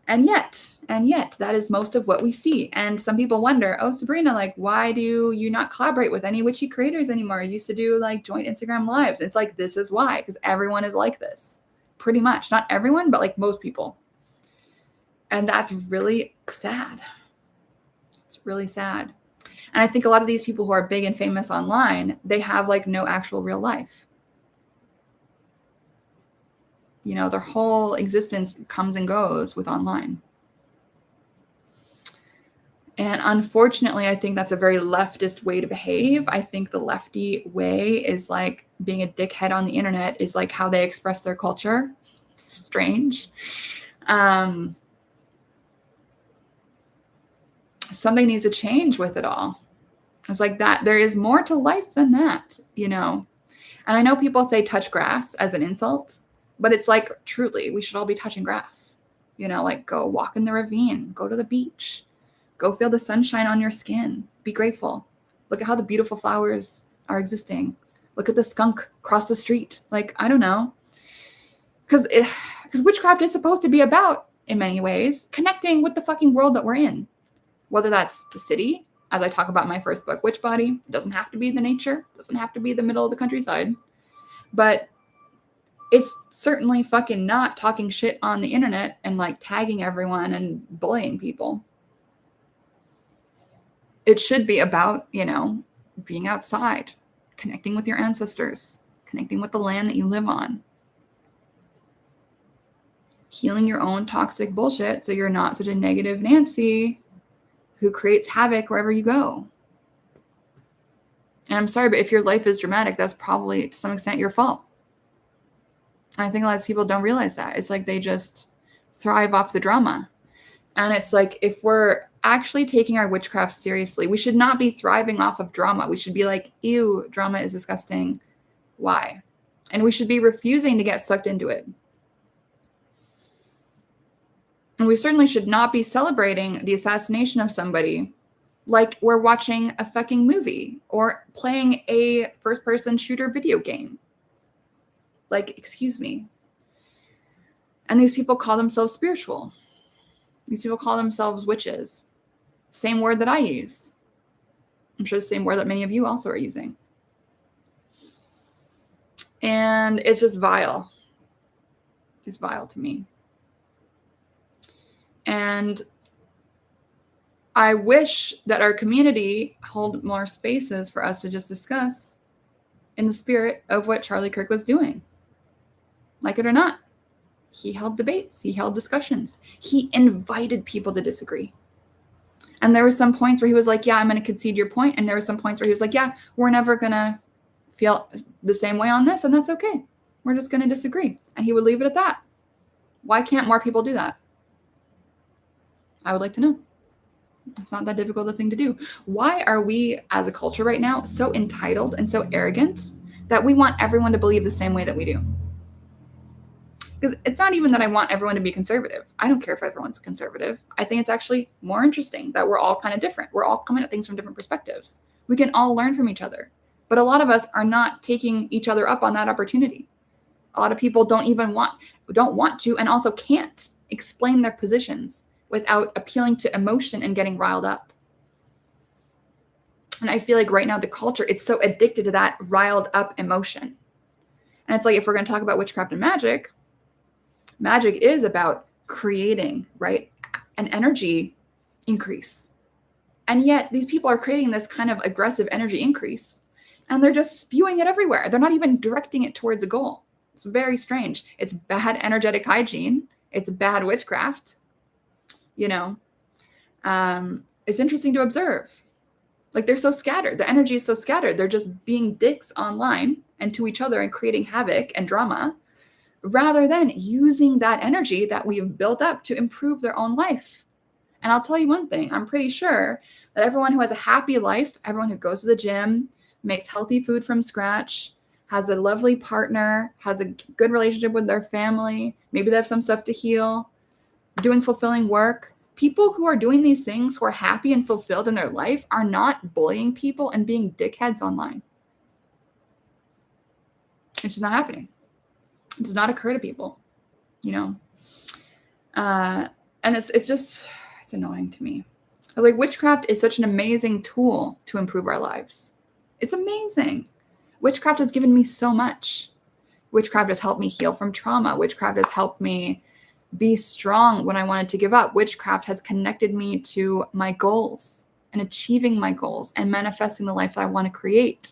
A: And yet, that is most of what we see. And some people wonder, oh, Sabrina, like, why do you not collaborate with any witchy creators anymore? You used to do like joint Instagram lives. It's like, this is why, because everyone is like this. Pretty much. Not everyone, but like most people. And that's really sad. It's really sad. And I think a lot of these people who are big and famous online, they have like no actual real life. Their whole existence comes and goes with online. And unfortunately, I think that's a very leftist way to behave. I think the lefty way is like being a dickhead on the internet is like how they express their culture. It's strange. Something needs to change with it all. It's like that. There is more to life than that, And I know people say touch grass as an insult, but it's like, truly, we should all be touching grass. Like go walk in the ravine, go to the beach, go feel the sunshine on your skin, be grateful. Look at how the beautiful flowers are existing. Look at the skunk across the street. Like, I don't know. Because witchcraft is supposed to be about, in many ways, connecting with the fucking world that we're in. Whether that's the city, as I talk about in my first book, Witch Body, it doesn't have to be the nature, it doesn't have to be the middle of the countryside. But it's certainly fucking not talking shit on the internet and like tagging everyone and bullying people. It should be about, being outside, connecting with your ancestors, connecting with the land that you live on, healing your own toxic bullshit so you're not such a negative Nancy who creates havoc wherever you go. And I'm sorry, but if your life is dramatic, that's probably to some extent your fault. I think a lot of people don't realize that. It's like they just thrive off the drama. And it's like, if we're actually taking our witchcraft seriously, we should not be thriving off of drama. We should be like, ew, drama is disgusting. Why? And we should be refusing to get sucked into it. And we certainly should not be celebrating the assassination of somebody like we're watching a fucking movie or playing a first-person shooter video game. Like, excuse me. And these people call themselves spiritual. These people call themselves witches. Same word that I use. I'm sure the same word that many of you also are using. And it's just vile. It's vile to me. And I wish that our community held more spaces for us to just discuss in the spirit of what Charlie Kirk was doing. Like it or not, he held debates, he held discussions, he invited people to disagree. And there were some points where he was like, yeah, I'm going to concede your point. And there were some points where he was like, yeah, we're never going to feel the same way on this. And that's okay. We're just going to disagree. And he would leave it at that. Why can't more people do that? I would like to know. It's not that difficult a thing to do. Why are we as a culture right now so entitled and so arrogant that we want everyone to believe the same way that we do? Because it's not even that I want everyone to be conservative. I don't care if everyone's conservative. I think it's actually more interesting that we're all kind of different. We're all coming at things from different perspectives. We can all learn from each other. But a lot of us are not taking each other up on that opportunity. A lot of people don't want to, and also can't explain their positions without appealing to emotion and getting riled up. And I feel like right now the culture, it's so addicted to that riled up emotion. And it's like, if we're going to talk about witchcraft and magic is about creating, right, an energy increase. And yet these people are creating this kind of aggressive energy increase, and they're just spewing it everywhere. They're not even directing it towards a goal. It's very strange. It's bad energetic hygiene. It's bad witchcraft. It's interesting to observe. Like, they're so scattered. The energy is so scattered. They're just being dicks online and to each other and creating havoc and drama, rather than using that energy that we've built up to improve their own life. And I'll tell you one thing, I'm pretty sure that everyone who has a happy life, everyone who goes to the gym, makes healthy food from scratch, has a lovely partner, has a good relationship with their family, maybe they have some stuff to heal, doing fulfilling work. People who are doing these things, who are happy and fulfilled in their life, are not bullying people and being dickheads online. It's just not happening. It does not occur to people, and it's annoying to me. I was like, witchcraft is such an amazing tool to improve our lives. It's amazing. Witchcraft has given me so much. Witchcraft has helped me heal from trauma. Witchcraft has helped me be strong when I wanted to give up. Witchcraft has connected me to my goals and achieving my goals and manifesting the life that I want to create.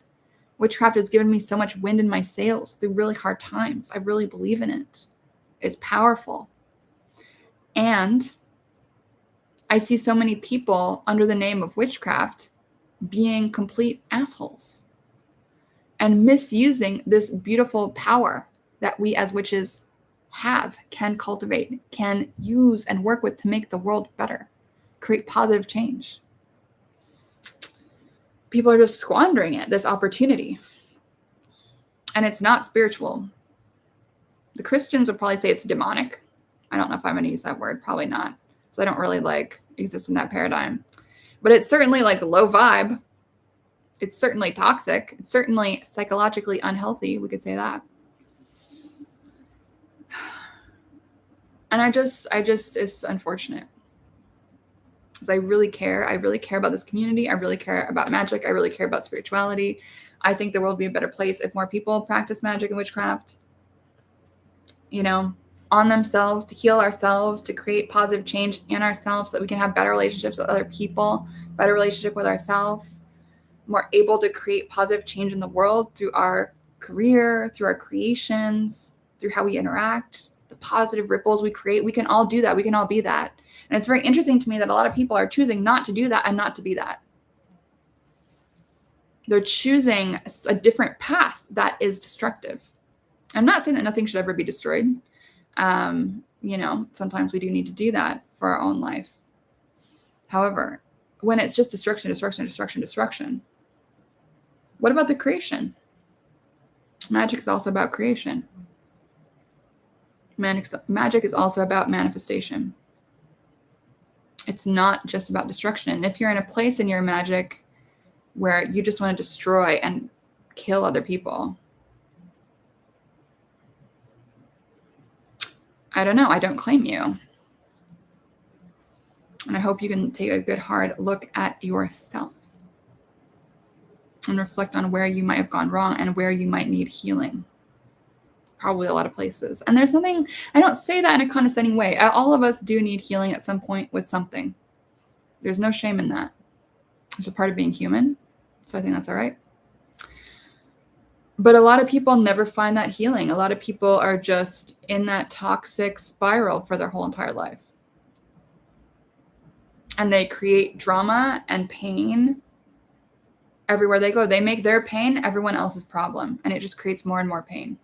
A: Witchcraft has given me so much wind in my sails through really hard times. I really believe in it. It's powerful. And I see so many people under the name of witchcraft being complete assholes and misusing this beautiful power that we as witches can cultivate, can use and work with to make the world better, create positive change. People are just squandering it, this opportunity. And it's not spiritual. The Christians would probably say it's demonic. I don't know if I'm going to use that word. Probably not. So I don't really exist in that paradigm. But it's certainly low vibe. It's certainly toxic. It's certainly psychologically unhealthy. We could say that. And I just, it's unfortunate. Because I really care. I really care about this community. I really care about magic. I really care about spirituality. I think the world would be a better place if more people practice magic and witchcraft, on themselves, to heal ourselves, to create positive change in ourselves so that we can have better relationships with other people, better relationship with ourselves, more able to create positive change in the world through our career, through our creations, through how we interact, the positive ripples we create. We can all do that. We can all be that. And it's very interesting to me that a lot of people are choosing not to do that and not to be that. They're choosing a different path that is destructive. I'm not saying that nothing should ever be destroyed. Sometimes we do need to do that for our own life. However, when it's just destruction, what about the creation? Magic is also about creation. Magic is also about manifestation. It's not just about destruction. And if you're in a place in your magic where you just want to destroy and kill other people, I don't know. I don't claim you. And I hope you can take a good hard look at yourself and reflect on where you might have gone wrong and where you might need healing. Probably a lot of places. And there's something, I don't say that in a condescending way. All of us do need healing at some point with something. There's no shame in that. It's a part of being human. So I think that's all right. But a lot of people never find that healing. A lot of people are just in that toxic spiral for their whole entire life. And they create drama and pain everywhere they go. They make their pain everyone else's problem. And it just creates more and more pain.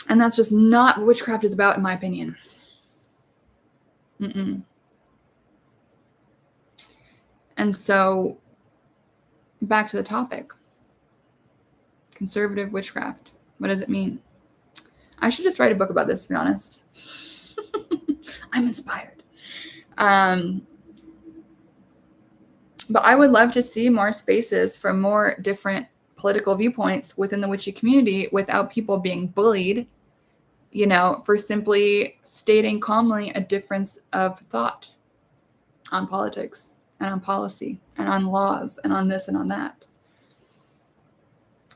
A: And that's just not what witchcraft is about, in my opinion. And so, back to the topic. Conservative witchcraft. What does it mean? I should just write a book about this, to be honest. I'm inspired. But I would love to see more spaces for more different political viewpoints within the witchy community without people being bullied, for simply stating calmly a difference of thought on politics and on policy and on laws and on this and on that.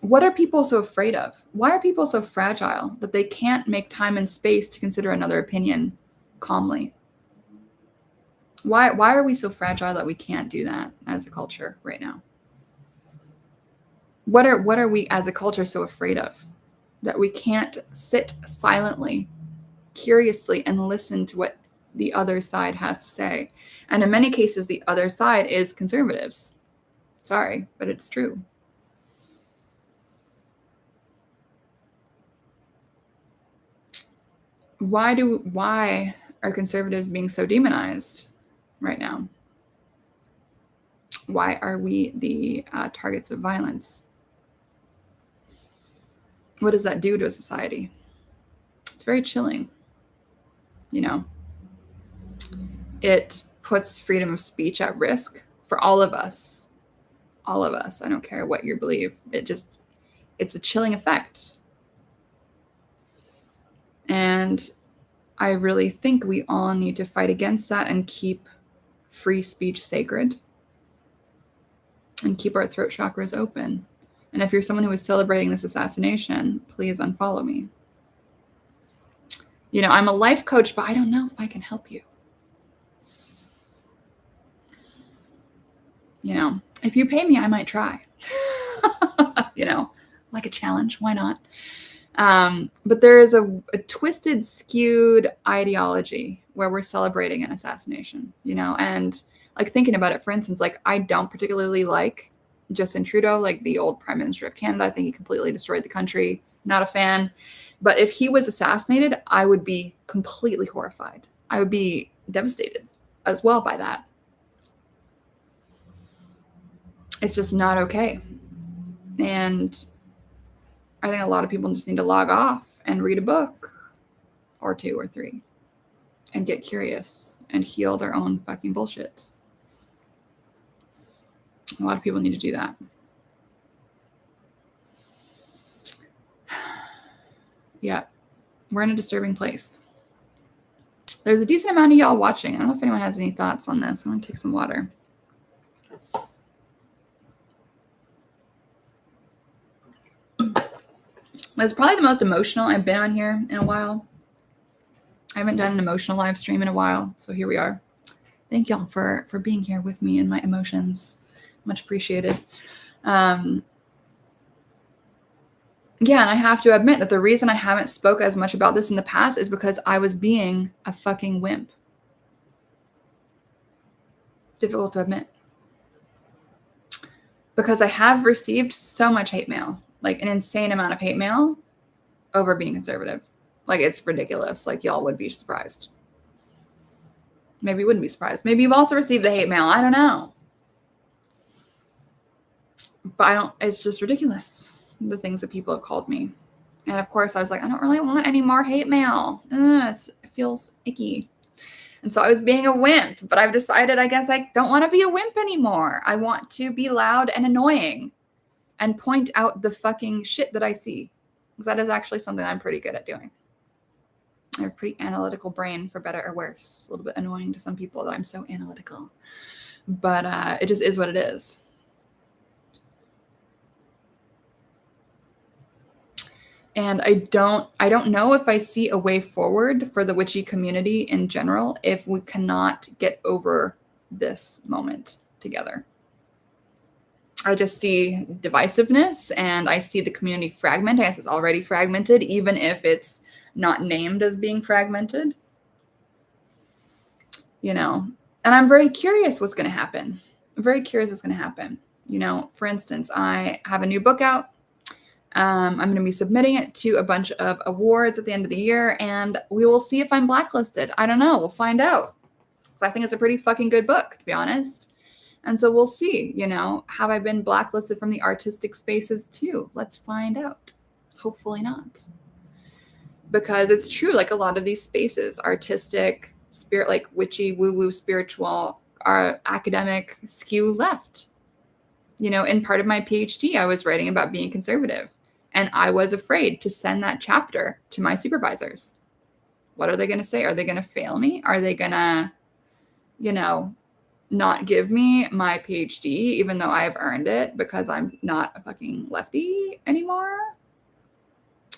A: What are people so afraid of? Why are people so fragile that they can't make time and space to consider another opinion calmly? Why are we so fragile that we can't do that as a culture right now? What are we as a culture so afraid of that we can't sit silently, curiously, and listen to what the other side has to say? And in many cases, the other side is conservatives. Sorry, but it's true. Why are conservatives being so demonized right now? Why are we the targets of violence? What does that do to a society? It's very chilling. It puts freedom of speech at risk for all of us. All of us. I don't care what you believe. It's a chilling effect. And I really think we all need to fight against that and keep free speech sacred and keep our throat chakras open. And if you're someone who is celebrating this assassination, please unfollow me. I'm a life coach, but I don't know if I can help you. If you pay me, I might try. Like a challenge. Why not? But there is a twisted, skewed ideology where we're celebrating an assassination, you know, and like thinking about it, for instance, like I don't particularly like Justin Trudeau, like the old Prime Minister of Canada. I think he completely destroyed the country. Not a fan. But if he was assassinated, I would be completely horrified. I would be devastated as well by that. It's just not okay. And I think a lot of people just need to log off and read a book or 2 or 3 and get curious and heal their own fucking bullshit. A lot of people need to do that. Yeah, we're in a disturbing place. There's a decent amount of y'all watching. I don't know if anyone has any thoughts on this. I'm going to take some water. It's probably the most emotional I've been on here in a while. I haven't done an emotional live stream in a while, so here we are. Thank y'all for being here with me and my emotions. Much appreciated. Yeah, and I have to admit that the reason I haven't spoke as much about this in the past is because I was being a fucking wimp. Difficult to admit. Because I have received so much hate mail, like an insane amount of hate mail over being conservative. Like, it's ridiculous. Like, y'all would be surprised. Maybe you wouldn't be surprised. Maybe you've also received the hate mail. I don't know. But it's just ridiculous, the things that people have called me. And of course, I was like, I don't really want any more hate mail. It feels icky. And so I was being a wimp, but I've decided, I guess I don't want to be a wimp anymore. I want to be loud and annoying and point out the fucking shit that I see. Because that is actually something I'm pretty good at doing. I have a pretty analytical brain, for better or worse. A little bit annoying to some people that I'm so analytical. But it just is what it is. And I don't know if I see a way forward for the witchy community in general if we cannot get over this moment together. I just see divisiveness, and I see the community fragment. I guess it's already fragmented, even if it's not named as being fragmented. You know, and I'm very curious what's going to happen. I'm very curious what's going to happen. You know, for instance, I have a new book out. I'm going to be submitting it to a bunch of awards at the end of the year, and we will see if I'm blacklisted. I don't know. We'll find out. So I think it's a pretty fucking good book, to be honest. And so we'll see, you know, have I been blacklisted from the artistic spaces too? Let's find out. Hopefully not. Because it's true, like a lot of these spaces, artistic, spirit, like witchy, woo-woo, spiritual, are academic, skew left. You know, in part of my PhD, I was writing about being conservative. And I was afraid to send that chapter to my supervisors. What are they going to say? Are they going to fail me? Are they going to, you know, not give me my PhD, even though I've earned it because I'm not a fucking lefty anymore?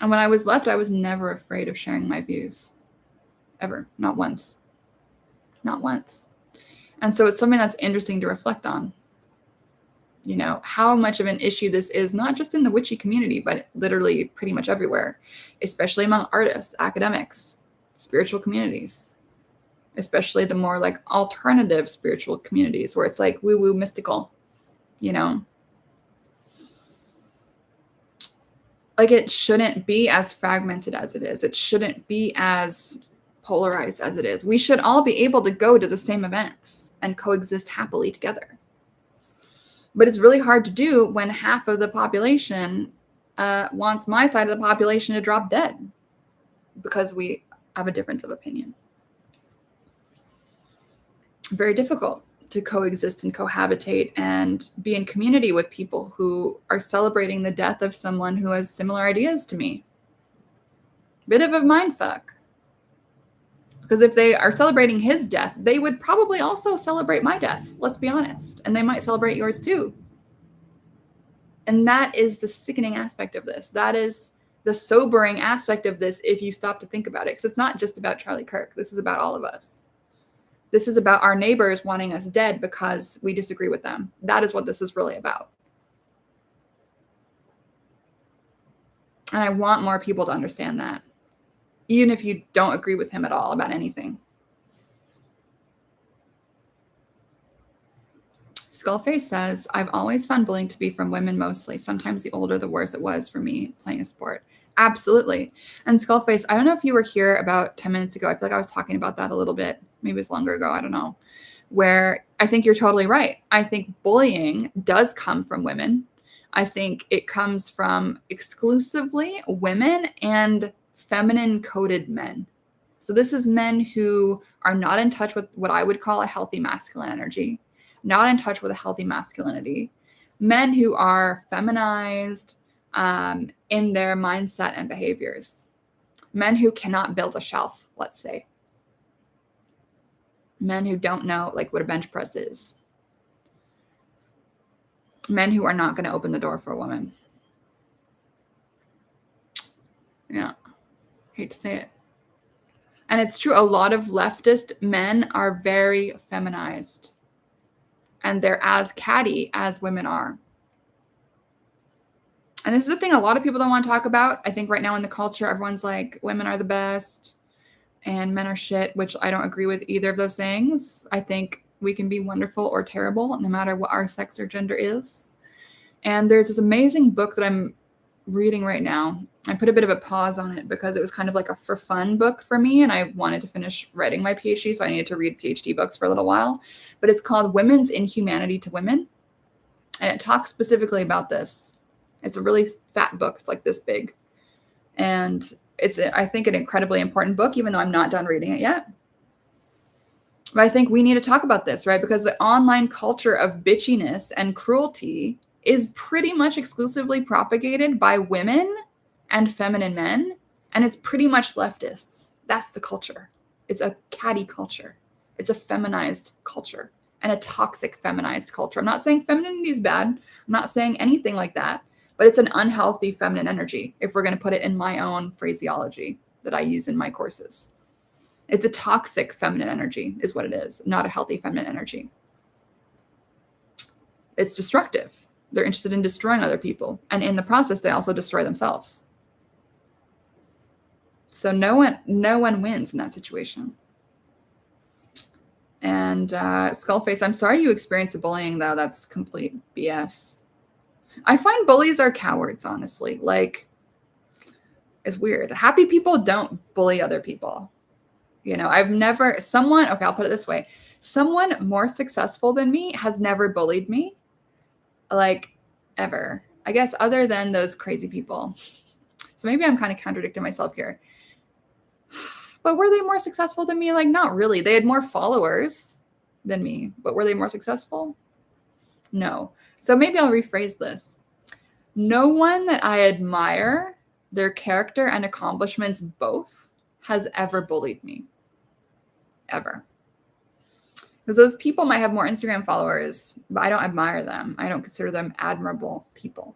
A: And when I was left, I was never afraid of sharing my views. Ever. Not once. Not once. And so it's something that's interesting to reflect on. You know, how much of an issue this is, not just in the witchy community, but literally pretty much everywhere, especially among artists, academics, spiritual communities, especially the more like alternative spiritual communities where it's like woo-woo mystical, you know. Like, it shouldn't be as fragmented as it is. It shouldn't be as polarized as it is. We should all be able to go to the same events and coexist happily together. But it's really hard to do when half of the population wants my side of the population to drop dead because we have a difference of opinion. Very difficult to coexist and cohabitate and be in community with people who are celebrating the death of someone who has similar ideas to me. Bit of a mindfuck. Because if they are celebrating his death, they would probably also celebrate my death, let's be honest. And they might celebrate yours too. And that is the sickening aspect of this. That is the sobering aspect of this if you stop to think about it. Because it's not just about Charlie Kirk. This is about all of us. This is about our neighbors wanting us dead because we disagree with them. That is what this is really about. And I want more people to understand that, even if you don't agree with him at all about anything. Skullface says, I've always found bullying to be from women mostly. Sometimes the older, the worse it was for me playing a sport. Absolutely. And Skullface, I don't know if you were here about 10 minutes ago. I feel like I was talking about that a little bit. Maybe it was longer ago. I don't know. Where I think you're totally right. I think bullying does come from women. I think it comes from exclusively women and feminine coded men. So this is men who are not in touch with what I would call a healthy masculine energy, not in touch with a healthy masculinity, men who are feminized in their mindset and behaviors, men who cannot build a shelf, let's say, men who don't know like what a bench press is, men who are not going to open the door for a woman. Yeah, hate to say it. And it's true, a lot of leftist men are very feminized. And they're as catty as women are. And this is the thing a lot of people don't want to talk about. I think right now in the culture, everyone's like, women are the best and men are shit, which I don't agree with either of those things. I think we can be wonderful or terrible, no matter what our sex or gender is. And there's this amazing book that I'm reading right now. I put a bit of a pause on it because it was kind of like a for fun book for me, and I wanted to finish writing my PhD, so I needed to read PhD books for a little while. But it's called Women's Inhumanity to Women, and it talks specifically about this. It's a really fat book. It's like this big, and it's, I think, an incredibly important book, even though I'm not done reading it yet. But I think we need to talk about this, right? Because the online culture of bitchiness and cruelty is pretty much exclusively propagated by women and feminine men, and it's pretty much leftists. That's the culture. It's a catty culture. It's a feminized culture and a toxic feminized culture. I'm not saying femininity is bad. I'm not saying anything like that, but it's an unhealthy feminine energy, if we're going to put it in my own phraseology that I use in my courses. It's a toxic feminine energy is what it is, not a healthy feminine energy. It's destructive. They're interested in destroying other people. And in the process, they also destroy themselves. So no one wins in that situation. And Skullface, I'm sorry you experienced the bullying, though. That's complete BS. I find bullies are cowards, honestly. Like, it's weird. Happy people don't bully other people. You know, I've never, okay, I'll put it this way. Someone more successful than me has never bullied me. Like, ever. I guess other than those crazy people. So maybe I'm kind of contradicting myself here. But were they more successful than me? Like, not really. They had more followers than me. But were they more successful? No. So maybe I'll rephrase this. No one that I admire, their character and accomplishments both, has ever bullied me. Ever. Because those people might have more Instagram followers, but I don't admire them. I don't consider them admirable people.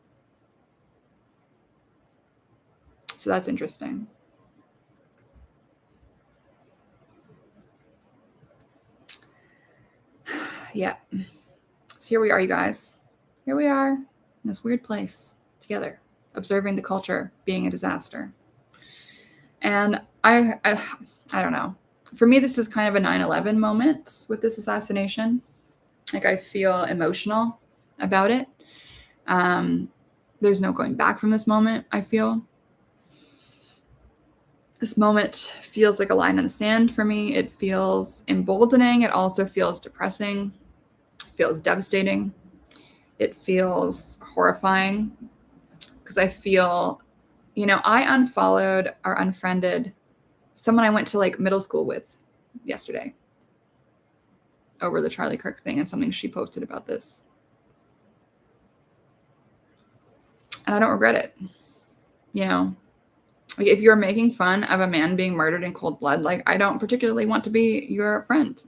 A: So that's interesting. Yeah. So here we are, you guys. Here we are in this weird place together, observing the culture being a disaster. And I don't know. For me, this is kind of a 9/11 moment with this assassination. Like, I feel emotional about it. There's no going back from this moment, I feel. This moment feels like a line in the sand for me. It feels emboldening. It also feels depressing. It feels devastating. It feels horrifying because I feel, you know, I unfollowed or unfriended someone I went to like middle school with yesterday over the Charlie Kirk thing and something she posted about this. And I don't regret it. You know, like, if you're making fun of a man being murdered in cold blood, like, I don't particularly want to be your friend.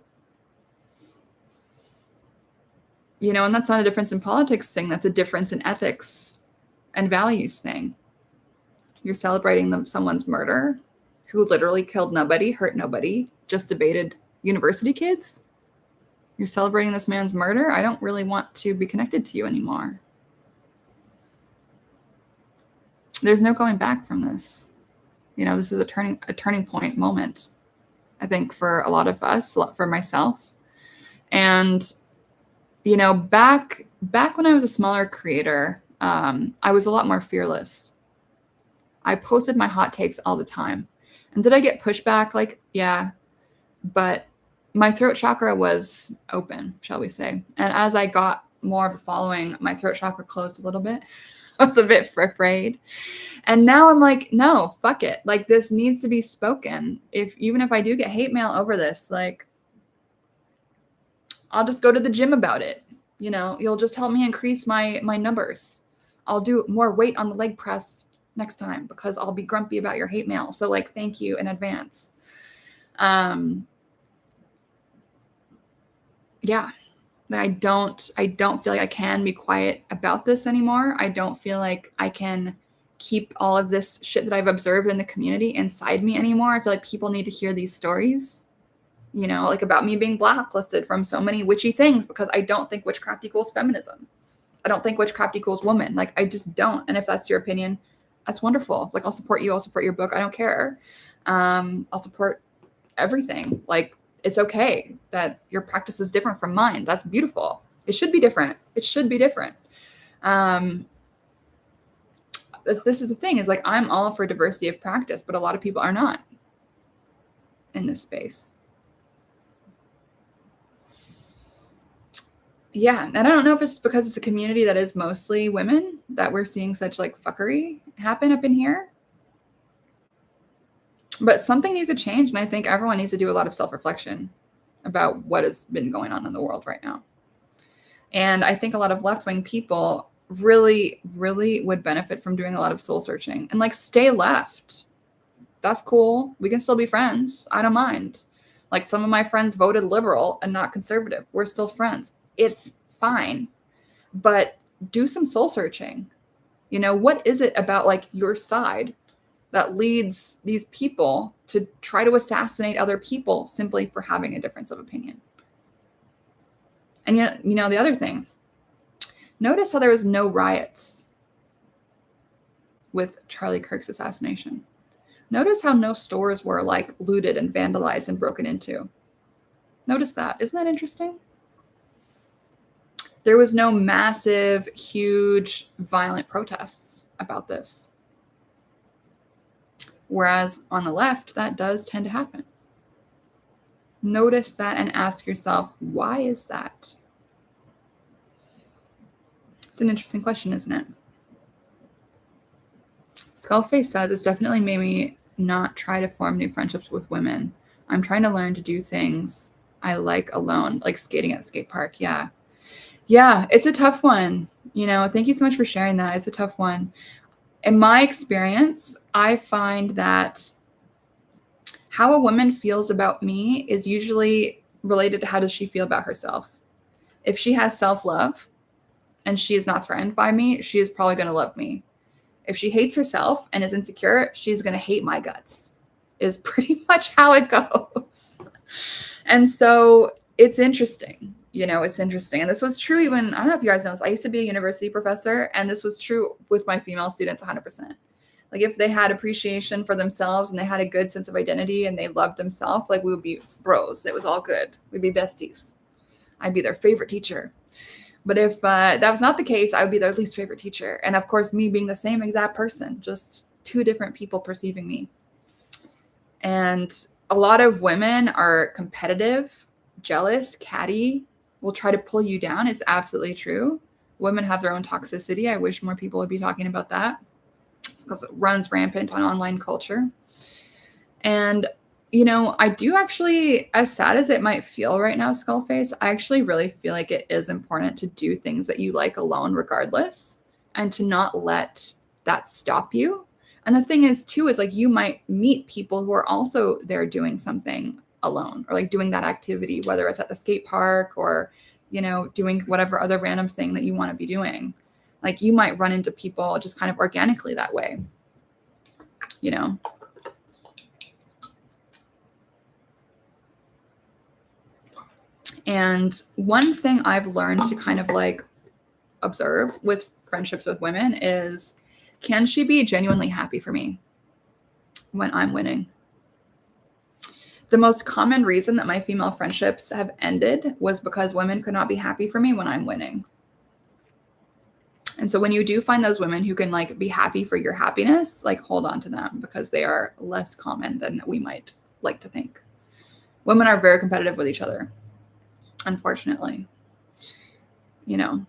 A: You know, and that's not a difference in politics thing. That's a difference in ethics and values thing. You're celebrating someone's murder who literally killed nobody, hurt nobody, just debated university kids. You're celebrating this man's murder. I don't really want to be connected to you anymore. there's no going back from this. This is a turning point moment, I think, for a lot of us, for myself. And, back when I was a smaller creator, I was a lot more fearless. I posted my hot takes all the time. And did I get pushback? Like, yeah, but my throat chakra was open, shall we say. And as I got more of a following, my throat chakra closed a little bit. I was a bit afraid. And now I'm like, no, fuck it. Like, this needs to be spoken. Even if I do get hate mail over this, like, I'll just go to the gym about it. You'll just help me increase my numbers. I'll do more weight on the leg press next time because I'll be grumpy about your hate mail. So, like, thank you in advance. Yeah. I don't feel like I can be quiet about this anymore. I don't feel like I can keep all of this shit that I've observed in the community inside me anymore. I feel like people need to hear these stories, like about me being blacklisted from so many witchy things because I don't think witchcraft equals feminism. I don't think witchcraft equals woman. Like, I just don't. And if that's your opinion, that's wonderful. Like, I'll support you. I'll support your book. I don't care. I'll support everything. Like, it's okay that your practice is different from mine. That's beautiful. It should be different. This is the thing, is like, I'm all for diversity of practice, but a lot of people are not in this space. Yeah. And I don't know if it's because it's a community that is mostly women that we're seeing such like fuckery happen up in here. But something needs to change. And I think everyone needs to do a lot of self-reflection about what has been going on in the world right now. And I think a lot of left-wing people really, really would benefit from doing a lot of soul searching and like, stay left. That's cool. We can still be friends. I don't mind. Like, some of my friends voted liberal and not conservative. We're still friends. It's fine. But do some soul searching. What is it about like your side that leads these people to try to assassinate other people simply for having a difference of opinion? And the other thing, notice how there was no riots with Charlie Kirk's assassination. Notice how no stores were like looted and vandalized and broken into. Notice that. Isn't that interesting? There was no massive, huge, violent protests about this. Whereas on the left, that does tend to happen. Notice that and ask yourself, why is that? It's an interesting question, isn't it? Skullface says, it's definitely made me not try to form new friendships with women. I'm trying to learn to do things I like alone, like skating at the skate park. Yeah. Yeah, it's a tough one. Thank you so much for sharing that. It's a tough one. In my experience, I find that how a woman feels about me is usually related to how does she feel about herself. If she has self-love and she is not threatened by me, she is probably going to love me. If she hates herself and is insecure, she's going to hate my guts, is pretty much how it goes. And so it's interesting. It's interesting. And this was true even, I don't know if you guys know this, I used to be a university professor, and this was true with my female students 100%. Like, if they had appreciation for themselves and they had a good sense of identity and they loved themselves, like, we would be bros. It was all good. We'd be besties. I'd be their favorite teacher. But if that was not the case, I would be their least favorite teacher. And of course, me being the same exact person, just two different people perceiving me. And a lot of women are competitive, jealous, catty, will try to pull you down. It's absolutely true. Women have their own toxicity. I wish more people would be talking about that. It's because it runs rampant on online culture. And I do actually, as sad as it might feel right now, Skullface, I actually really feel like it is important to do things that you like alone regardless, and to not let that stop you. And the thing is too, is like, you might meet people who are also there doing something alone, or like doing that activity, whether it's at the skate park or, doing whatever other random thing that you want to be doing. Like, you might run into people just kind of organically that way, And one thing I've learned to kind of like observe with friendships with women is Can she be genuinely happy for me when I'm winning? The most common reason that my female friendships have ended was because women could not be happy for me when I'm winning. And so when you do find those women who can like be happy for your happiness, like hold on to them, because they are less common than we might like to think. Women are very competitive with each other, unfortunately. You know,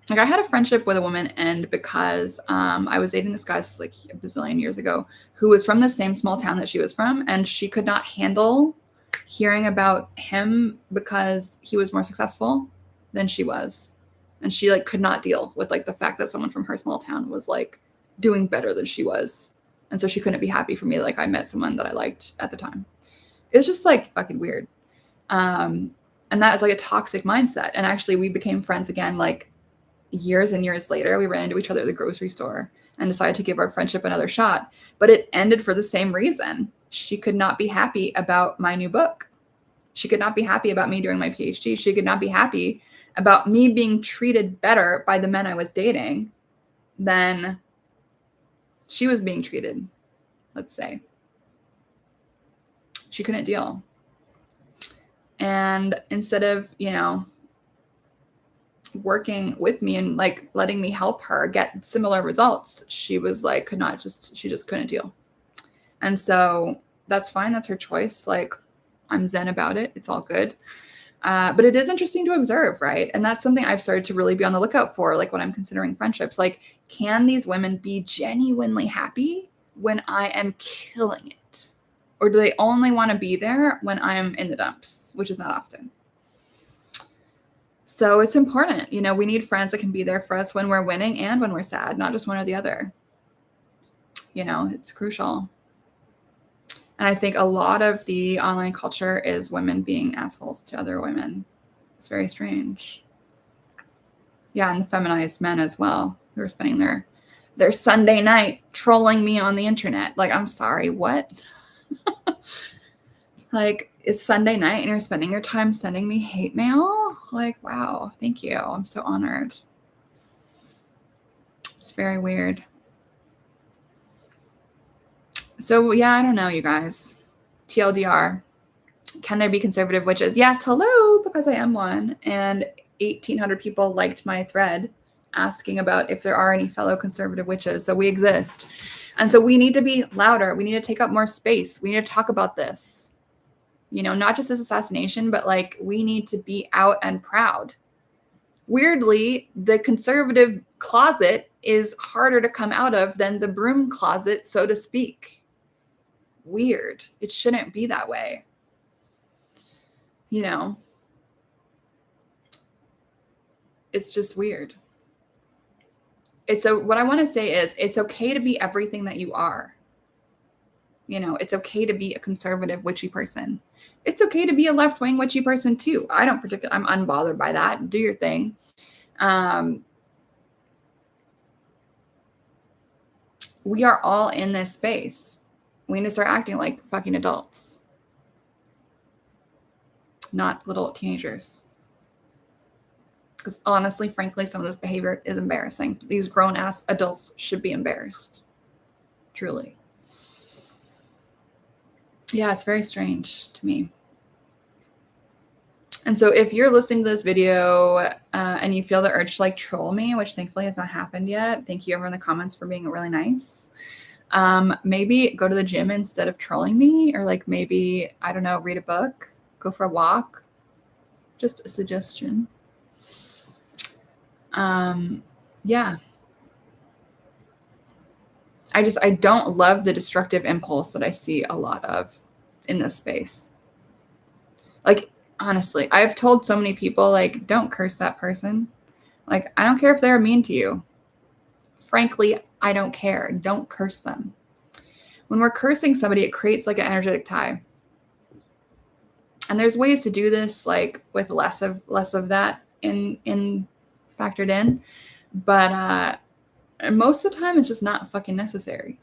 A: like I had a friendship with a woman end because I was dating this guy like a bazillion years ago who was from the same small town that she was from, and she could not handle hearing about him because he was more successful than she was. And she like could not deal with like the fact that someone from her small town was like doing better than she was. And so she couldn't be happy for me like I met someone that I liked at the time. It was just like fucking weird. And that is like a toxic mindset. And actually we became friends again like years and years later. We ran into each other at the grocery store and decided to give our friendship another shot. But it ended for the same reason. She could not be happy about my new book. She could not be happy about me doing my PhD. She could not be happy about me being treated better by the men I was dating than she was being treated, let's say. She couldn't deal. And instead of, you know, working with me and like letting me help her get similar results, she was like, she just couldn't deal. And so that's fine. That's her choice. Like, I'm zen about it. It's all good. But it is interesting to observe, right? And that's something I've started to really be on the lookout for, like when I'm considering friendships. Like, can these women be genuinely happy when I am killing it? Or do they only want to be there when I'm in the dumps, which is not often. So it's important. You know, we need friends that can be there for us when we're winning and when we're sad, not just one or the other. You know, it's crucial. And I think a lot of the online culture is women being assholes to other women. It's very strange. Yeah, and the feminized men as well, who are spending their Sunday night trolling me on the internet. Like, I'm sorry, what? Like, it's Sunday night and you're spending your time sending me hate mail? Like, wow, thank you. I'm so honored. It's very weird. So, yeah, I don't know, you guys. TLDR. Can there be conservative witches? Yes, hello, because I am one. And 1,800 people liked my thread asking about if there are any fellow conservative witches. So we exist. And so we need to be louder. We need to take up more space. We need to talk about this. You know, not just this assassination, but like we need to be out and proud. Weirdly, the conservative closet is harder to come out of than the broom closet, so to speak. Weird. It shouldn't be that way. You know, it's just weird. What I want to say is it's okay to be everything that you are. You know, it's okay to be a conservative witchy person. It's okay to be a left-wing witchy person too. I'm unbothered by that. Do your thing. We are all in this space. We need to start acting like fucking adults, not little teenagers. Because honestly, frankly, some of this behavior is embarrassing. These grown-ass adults should be embarrassed. Truly. Yeah, it's very strange to me. And so if you're listening to this video and you feel the urge to like troll me, which thankfully has not happened yet, thank you everyone in the comments for being really nice. Maybe go to the gym instead of trolling me, or like maybe, I don't know, read a book, go for a walk. Just a suggestion. Yeah. I don't love the destructive impulse that I see a lot of in this space. Like, honestly, I've told so many people, like, don't curse that person. Like, I don't care if they're mean to you. Frankly, I don't care. Don't curse them. When we're cursing somebody, it creates like an energetic tie. And there's ways to do this, like with less of that in factored in. But most of the time, it's just not fucking necessary.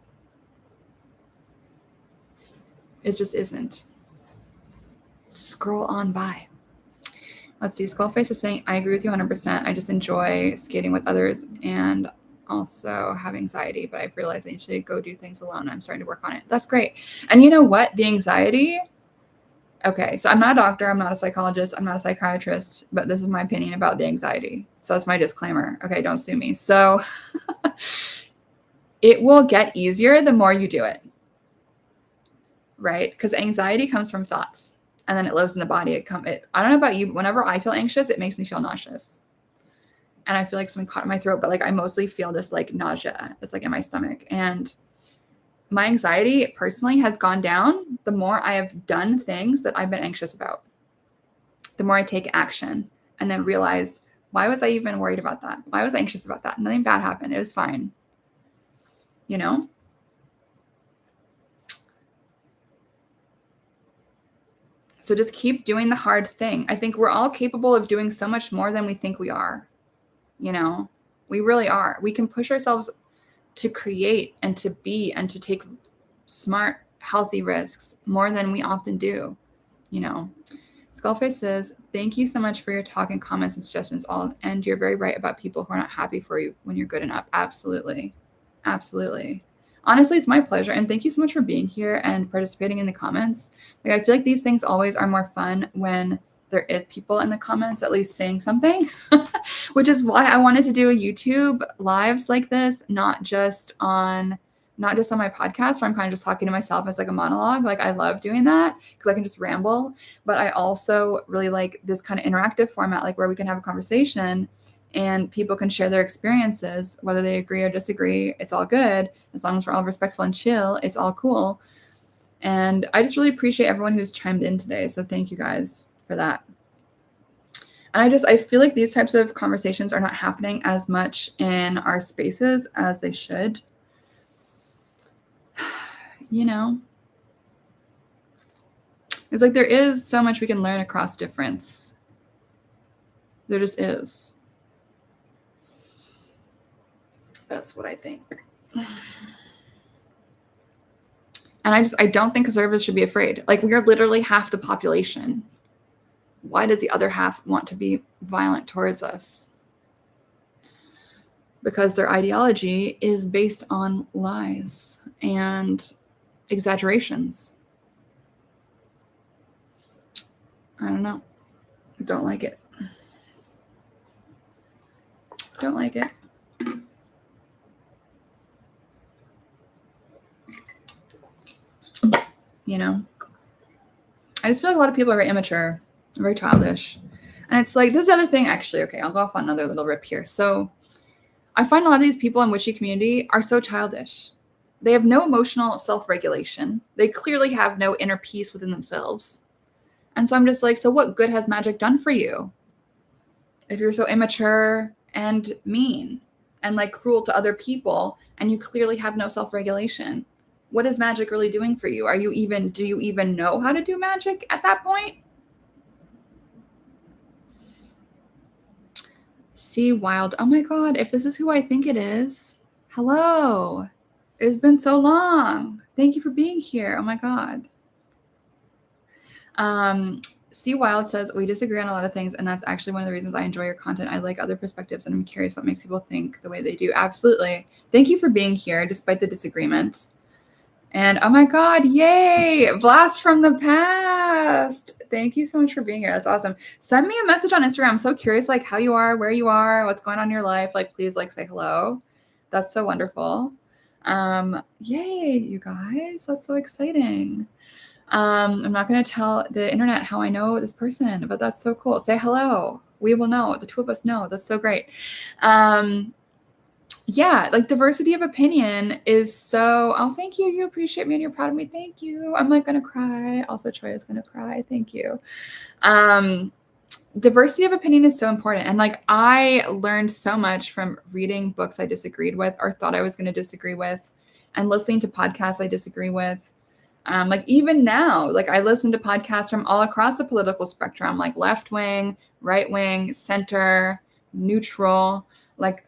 A: It just isn't. Scroll on by. Let's see. Skullface is saying, I agree with you 100%. I just enjoy skating with others and also have anxiety, but I've realized I need to go do things alone. I'm starting to work on it. That's great. And you know what? The anxiety. Okay, so I'm not a doctor, I'm not a psychologist, I'm not a psychiatrist, but this is my opinion about the anxiety. So that's my disclaimer. Okay, don't sue me. So it will get easier the more you do it, right? Because anxiety comes from thoughts and then it lives in the body. I don't know about you, but whenever I feel anxious, it makes me feel nauseous. And I feel like something caught in my throat, but like I mostly feel this like nausea. It's like in my stomach. And my anxiety personally has gone down the more I have done things that I've been anxious about. The more I take action and then realize, why was I even worried about that? Why was I anxious about that? Nothing bad happened. It was fine. You know? So just keep doing the hard thing. I think we're all capable of doing so much more than we think we are. You know, we really are. We can push ourselves to create and to be and to take smart, healthy risks more than we often do. You know, Skullface says, thank you so much for your talk and comments and suggestions all. And you're very right about people who are not happy for you when you're good enough. Absolutely. Absolutely. Honestly, it's my pleasure. And thank you so much for being here and participating in the comments. Like, I feel like these things always are more fun when there is people in the comments at least saying something, which is why I wanted to do a YouTube lives like this, not just on my podcast where I'm kind of just talking to myself as like a monologue. Like, I love doing that because I can just ramble, but I also really like this kind of interactive format, like where we can have a conversation and people can share their experiences, whether they agree or disagree. It's all good. As long as we're all respectful and chill, it's all cool. And I just really appreciate everyone who's chimed in today. So thank you guys for that. And I feel like these types of conversations are not happening as much in our spaces as they should. You know, it's like there is so much we can learn across difference. There just is. That's what I think. And I don't think conservatives should be afraid. Like, we are literally half the population. Why does the other half want to be violent towards us? Because their ideology is based on lies and exaggerations. I don't know. Don't like it. Don't like it. You know? I just feel like a lot of people are very immature, very childish. And it's like, this is the other thing, actually. Okay, I'll go off on another little rip here. So I find a lot of these people in witchy community are so childish. They have no emotional self-regulation. They clearly have no inner peace within themselves. And so I'm just like, so what good has magic done for you? If you're so immature and mean and like cruel to other people and you clearly have no self-regulation, what is magic really doing for you? Do you even know how to do magic at that point? See Wild. Oh my God, if this is who I think it is, hello. It's been so long. Thank you for being here. Oh my God. C Wild says, we disagree on a lot of things, and that's actually one of the reasons I enjoy your content. I like other perspectives, and I'm curious what makes people think the way they do. Absolutely. Thank you for being here, despite the disagreement. And oh my God, yay! Blast from the past. Thank you so much for being here. That's awesome. Send me a message on Instagram. I'm so curious, like, how you are, where you are, what's going on in your life. Like, please, like, say hello. That's so wonderful. Yay, you guys. That's so exciting. I'm not going to tell the internet how I know this person, but that's so cool. Say hello. We will know. The two of us know. That's so great. Yeah, like diversity of opinion is so, oh, thank you. You appreciate me and you're proud of me. Thank you. I'm like going to cry. Also, Troy is going to cry. Thank you. Diversity of opinion is so important. And like, I learned so much from reading books I disagreed with or thought I was going to disagree with and listening to podcasts I disagree with. Like even now, like I listen to podcasts from all across the political spectrum, like left wing, right wing, center, neutral. Like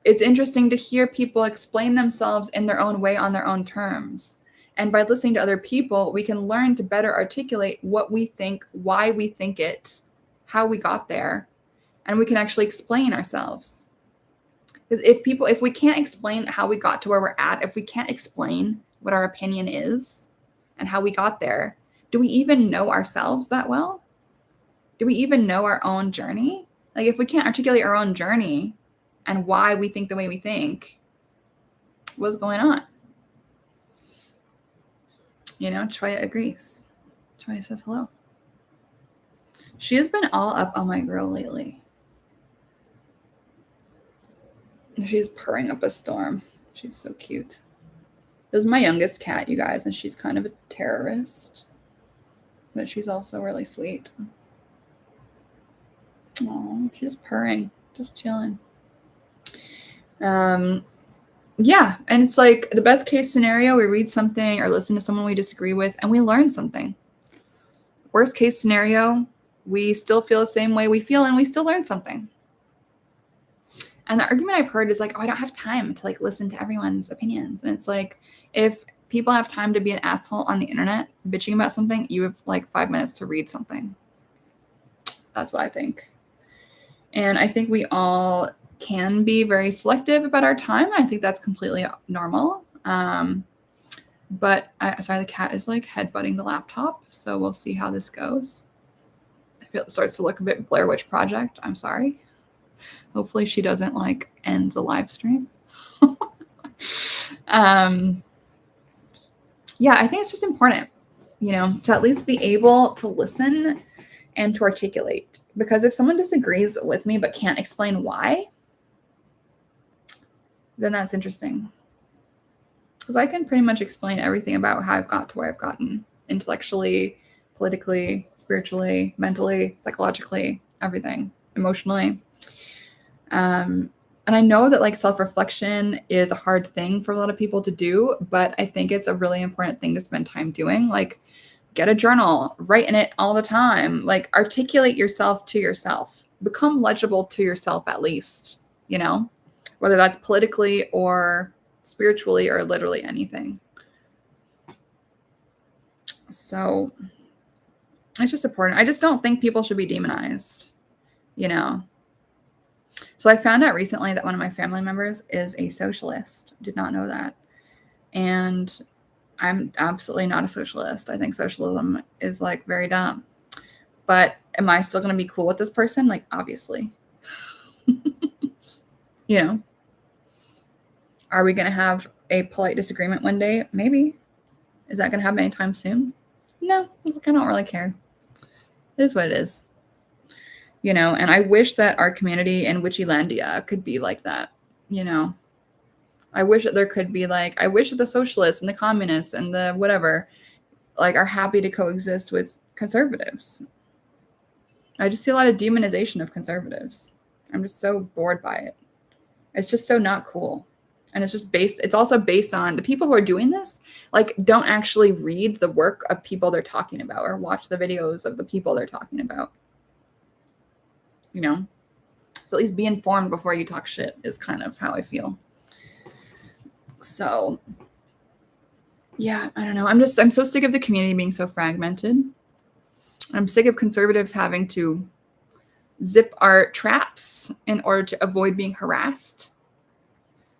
A: it's interesting to hear people explain themselves in their own way on their own terms. And by listening to other people, we can learn to better articulate what we think, why we think it, how we got there, and we can actually explain ourselves. Because if we can't explain how we got to where we're at, if we can't explain what our opinion is and how we got there, do we even know ourselves that well? Do we even know our own journey? Like, if we can't articulate our own journey and why we think the way we think, what's going on? You know, Troya agrees. Troya says hello. She has been all up on my girl lately. She's purring up a storm. She's so cute. This is my youngest cat, you guys, and she's kind of a terrorist. But she's also really sweet. Oh, she's purring, just chilling. Yeah, and it's like the best case scenario, we read something or listen to someone we disagree with and we learn something. Worst case scenario, we still feel the same way we feel and we still learn something. And the argument I've heard is like, oh, I don't have time to like listen to everyone's opinions. And it's like, if people have time to be an asshole on the internet bitching about something, you have like 5 minutes to read something. That's what I think. And I think we all can be very selective about our time. I think that's completely normal. But sorry, the cat is like headbutting the laptop. So we'll see how this goes. I feel it starts to look a bit Blair Witch Project. I'm sorry. Hopefully she doesn't like end the live stream. Yeah, I think it's just important, you know, to at least be able to listen and to articulate. Because if someone disagrees with me but can't explain why, then that's interesting. Because I can pretty much explain everything about how I've got to where I've gotten intellectually, politically, spiritually, mentally, psychologically, everything, emotionally. And I know that like self-reflection is a hard thing for a lot of people to do, but I think it's a really important thing to spend time doing. Like, get a journal, write in it all the time, like articulate yourself to yourself, become legible to yourself at least, you know, whether that's politically or spiritually or literally anything. So it's just important. I just don't think people should be demonized, you know. So I found out recently that one of my family members is a socialist. Did not know that. And I'm absolutely not a socialist. I think socialism is like very dumb. But am I still going to be cool with this person? Like, obviously. You know, are we going to have a polite disagreement one day? Maybe. Is that going to happen anytime soon? No, I don't really care. It is what it is. You know, and I wish that our community in Witchylandia could be like that, you know. I wish that there could be like, I wish that the socialists and the communists and the whatever, like, are happy to coexist with conservatives. I just see a lot of demonization of conservatives. I'm just so bored by it. It's just so not cool. And it's also based on the people who are doing this, like, don't actually read the work of people they're talking about or watch the videos of the people they're talking about. You know? So at least be informed before you talk shit is kind of how I feel. So, yeah, I don't know. I'm so sick of the community being so fragmented. I'm sick of conservatives having to zip our traps in order to avoid being harassed.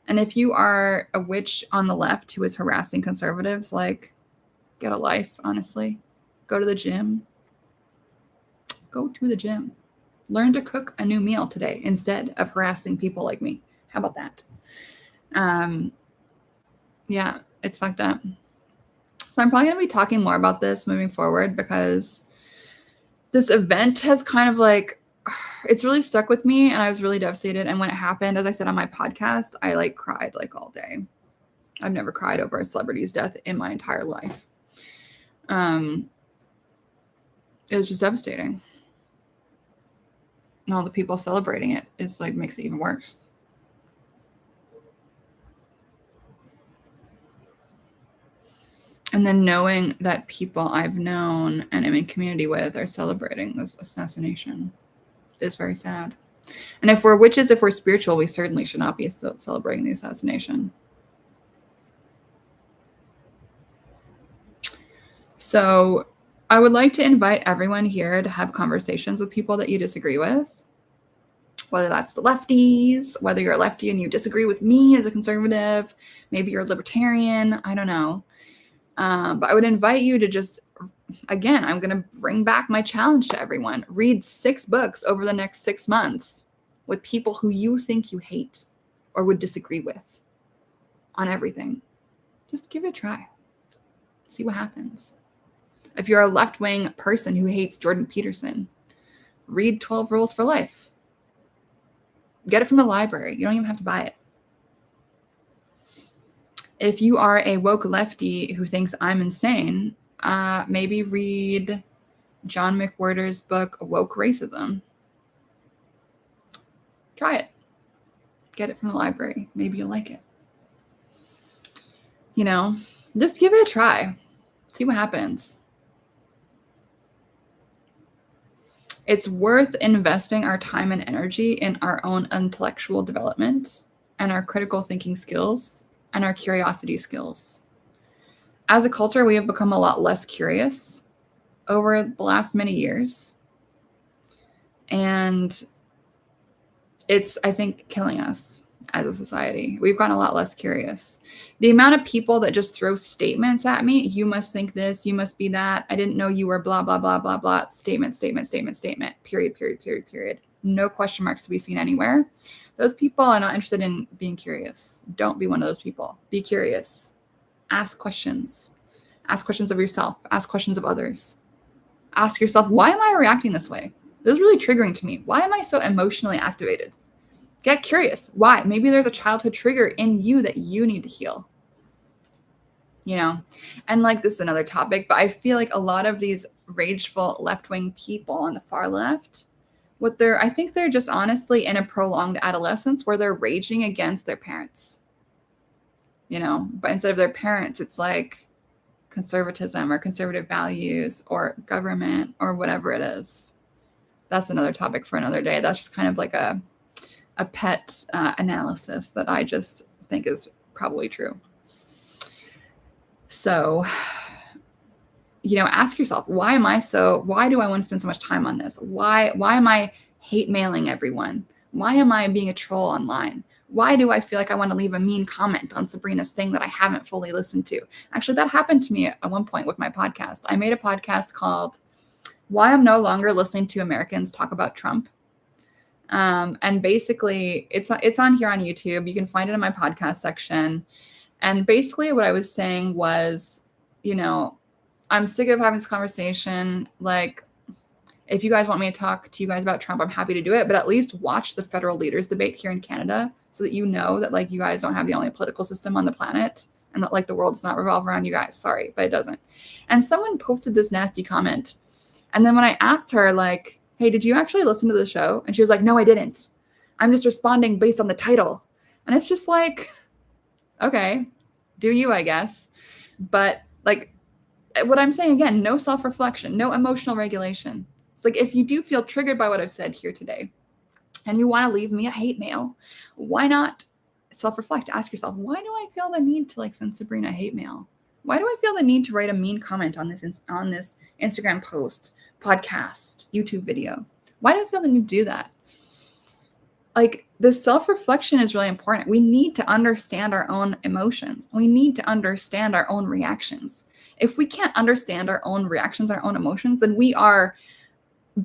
A: And if you are a witch on the left who is harassing conservatives, like, get a life, honestly. Go to the gym. Go to the gym. Learn to cook a new meal today instead of harassing people like me. How about that? Yeah, it's fucked up. So I'm probably going to be talking more about this moving forward because this event has kind of like, it's really stuck with me and I was really devastated. And when it happened, as I said on my podcast, I like cried like all day. I've never cried over a celebrity's death in my entire life. It was just devastating. And all the people celebrating it is like, makes it even worse. And then knowing that people I've known and am in community with are celebrating this assassination is very sad. And if we're witches, if we're spiritual, we certainly should not be celebrating the assassination. So I would like to invite everyone here to have conversations with people that you disagree with. whether that's the lefties, whether you're a lefty and you disagree with me as a conservative, maybe you're a libertarian, I don't know. But I would invite you to just, again, I'm going to bring back my challenge to everyone. Read 6 books over the next 6 months with people who you think you hate or would disagree with on everything. Just give it a try. See what happens. If you're a left-wing person who hates Jordan Peterson, read 12 Rules for Life. Get it from the library. You don't even have to buy it. If you are a woke lefty who thinks I'm insane, maybe read John McWhorter's book, Woke Racism. Try it. Get it from the library. Maybe you'll like it. Just give it a try. See what happens. It's worth investing our time and energy in our own intellectual development and our critical thinking skills and our curiosity skills. As a culture, we have become a lot less curious over the last many years. And it's, I think, killing us as a society. We've gotten a lot less curious. The amount of people that just throw statements at me, you must think this, you must be that, I didn't know you were blah, blah, blah, blah, blah, statement, period. No question marks to be seen anywhere. Those people are not interested in being curious. Don't be one of those people. Be curious. Ask questions. Ask questions of yourself. Ask questions of others. Ask yourself, why am I reacting this way? This is really triggering to me. Why am I so emotionally activated? Get curious. Why? Maybe there's a childhood trigger in you that you need to heal. And like, this is another topic, but I feel like a lot of these rageful left-wing people on the far left, I think they're just honestly in a prolonged adolescence where they're raging against their parents. But instead of their parents, it's like conservatism or conservative values or government or whatever it is. That's another topic for another day. That's just kind of like a pet analysis that I just think is probably true. So, ask yourself, why do I want to spend so much time on this? Why am I hate mailing everyone? Why am I being a troll online? Why do I feel like I want to leave a mean comment on Sabrina's thing that I haven't fully listened to? Actually, that happened to me at one point with my podcast. I made a podcast called Why I'm No Longer Listening to Americans Talk About Trump. And basically it's on here on YouTube. You can find it in my podcast section. And basically what I was saying was, I'm sick of having this conversation. Like, if you guys want me to talk to you guys about Trump, I'm happy to do it, but at least watch the federal leaders debate here in Canada so that you know that, like, you guys don't have the only political system on the planet and that, like, the world does not revolve around you guys. Sorry, but it doesn't. And someone posted this nasty comment. And then when I asked her, like, hey, did you actually listen to the show? And she was like, no, I didn't. I'm just responding based on the title. And it's just like, okay, do you, I guess. But, like, what I'm saying, again, no self-reflection, no emotional regulation. It's like, if you do feel triggered by what I've said here today and you want to leave me a hate mail, why not self-reflect? Ask yourself, why do I feel the need to, like, send Sabrina a hate mail? Why do I feel the need to write a mean comment on this Instagram post, podcast, YouTube video? Why do I feel the need to do that? Like, the self-reflection is really important. We need to understand our own emotions. We need to understand our own reactions. If we can't understand our own reactions, our own emotions, then we are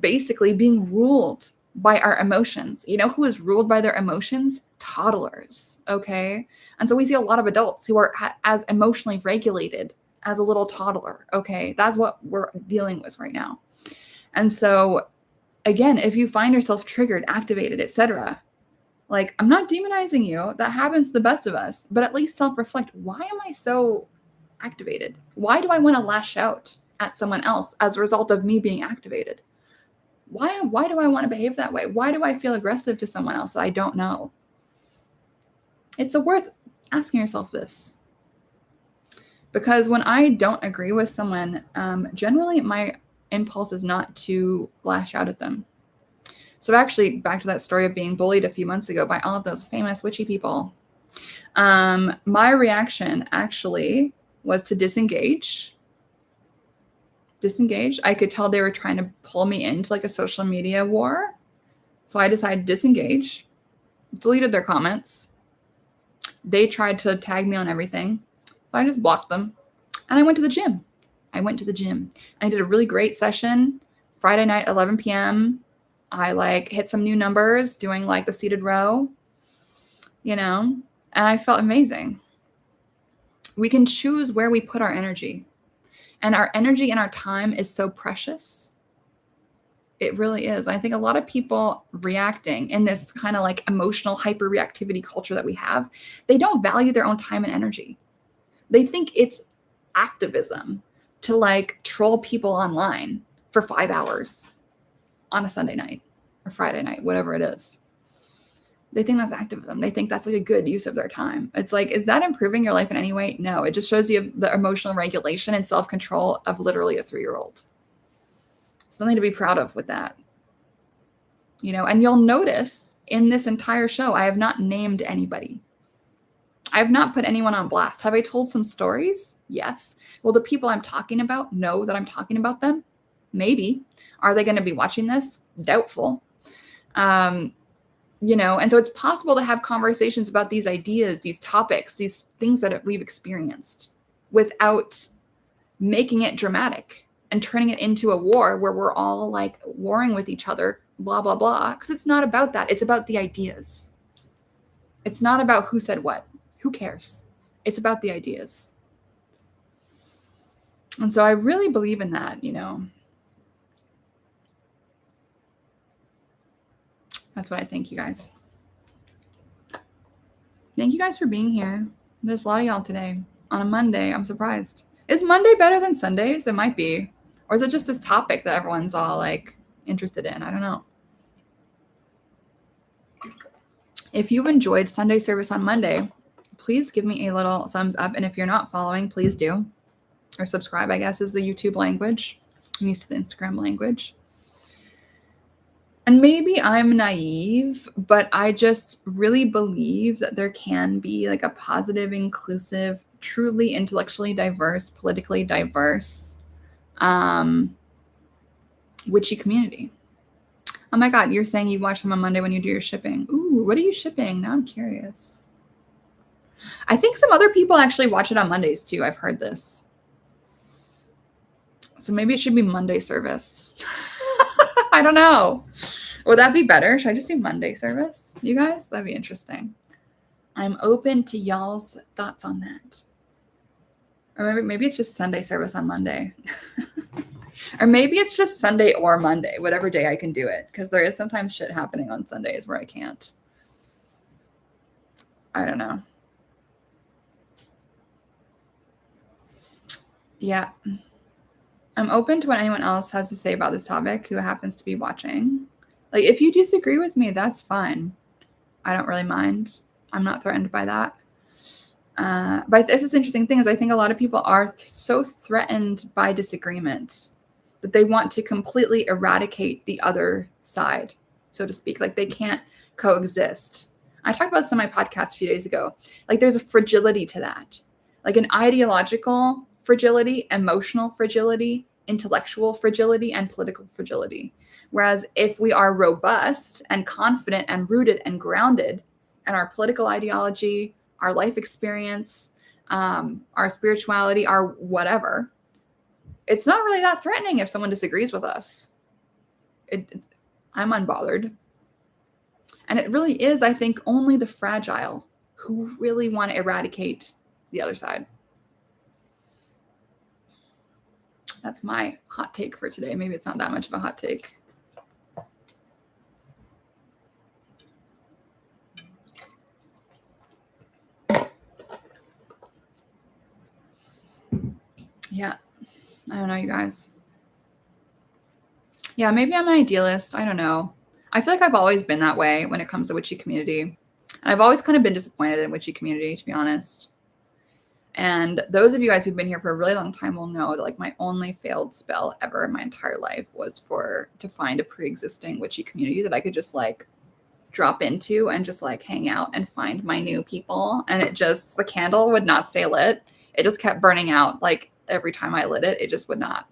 A: basically being ruled by our emotions. You know who is ruled by their emotions? Toddlers, okay? And so we see a lot of adults who are as emotionally regulated as a little toddler, okay? That's what we're dealing with right now. And so, again, if you find yourself triggered, activated, etc., like, I'm not demonizing you. That happens to the best of us. But at least self-reflect. Why am I so activated? Why do I want to lash out at someone else as a result of me being activated? Why do I want to behave that way? Why do I feel aggressive to someone else that I don't know? It's worth asking yourself this. Because when I don't agree with someone, generally my impulse is not to lash out at them. So actually, back to that story of being bullied a few months ago by all of those famous witchy people. My reaction actually was to disengage. I could tell they were trying to pull me into, like, a social media war. So I decided to disengage, deleted their comments. They tried to tag me on everything. So I just blocked them. And I went to the gym. I did a really great session Friday night, 11 p.m. I like hit some new numbers doing like the seated row, and I felt amazing. We can choose where we put our energy. And our energy and our time is so precious. It really is. I think a lot of people reacting in this kind of like emotional hyperreactivity culture that we have, they don't value their own time and energy. They think it's activism to like troll people online for 5 hours on a Sunday night or Friday night, whatever it is. They think that's activism. They think that's like a good use of their time. It's like, is that improving your life in any way? No, it just shows you the emotional regulation and self-control of literally a 3-year-old. Something to be proud of with that. And you'll notice in this entire show, I have not named anybody. I have not put anyone on blast. Have I told some stories? Yes. Will the people I'm talking about know that I'm talking about them? Maybe. Are they going to be watching this? Doubtful. And so it's possible to have conversations about these ideas, these topics, these things that we've experienced without making it dramatic and turning it into a war where we're all like warring with each other, blah, blah, blah. Because it's not about that. It's about the ideas. It's not about who said what. Who cares? It's about the ideas. And so I really believe in that, That's what I think, you guys. Thank you guys for being here. There's a lot of y'all today. On a Monday, I'm surprised. Is Monday better than Sundays? It might be. Or is it just this topic that everyone's all like interested in? I don't know. If you enjoyed Sunday service on Monday, please give me a little thumbs up. And if you're not following, please do. Or subscribe, I guess, is the YouTube language. I'm used to the Instagram language. And maybe I'm naive, but I just really believe that there can be like a positive, inclusive, truly intellectually diverse, politically diverse, witchy community. Oh my God, you're saying you watch them on Monday when you do your shipping. Ooh, what are you shipping? Now I'm curious. I think some other people actually watch it on Mondays too. I've heard this. So maybe it should be Monday service. I don't know. Would that be better? Should I just do Monday service? You guys? That'd be interesting. I'm open to y'all's thoughts on that. Or maybe it's just Sunday service on Monday. Or maybe it's just Sunday or Monday, whatever day I can do it. Because there is sometimes shit happening on Sundays where I can't. I don't know. Yeah. I'm open to what anyone else has to say about this topic who happens to be watching. Like, if you disagree with me, that's fine. I don't really mind. I'm not threatened by that. But this is interesting thing is I think a lot of people are so threatened by disagreement that they want to completely eradicate the other side, so to speak. Like, they can't coexist. I talked about this on my podcast a few days ago. Like, there's a fragility to that. Like an ideological fragility, emotional fragility, intellectual fragility, and political fragility. Whereas if we are robust and confident and rooted and grounded in our political ideology, our life experience, our spirituality, our whatever, it's not really that threatening if someone disagrees with us. I'm unbothered. And it really is, I think, only the fragile who really want to eradicate the other side. That's my hot take for today. Maybe it's not that much of a hot take. Yeah. I don't know, you guys. Yeah, maybe I'm an idealist. I don't know. I feel like I've always been that way when it comes to witchy community. And I've always kind of been disappointed in witchy community, to be honest. And those of you guys who've been here for a really long time will know that like my only failed spell ever in my entire life was to find a pre-existing witchy community that I could just like drop into and just like hang out and find my new people. And the candle would not stay lit. It just kept burning out. Like every time I lit it, it just would not.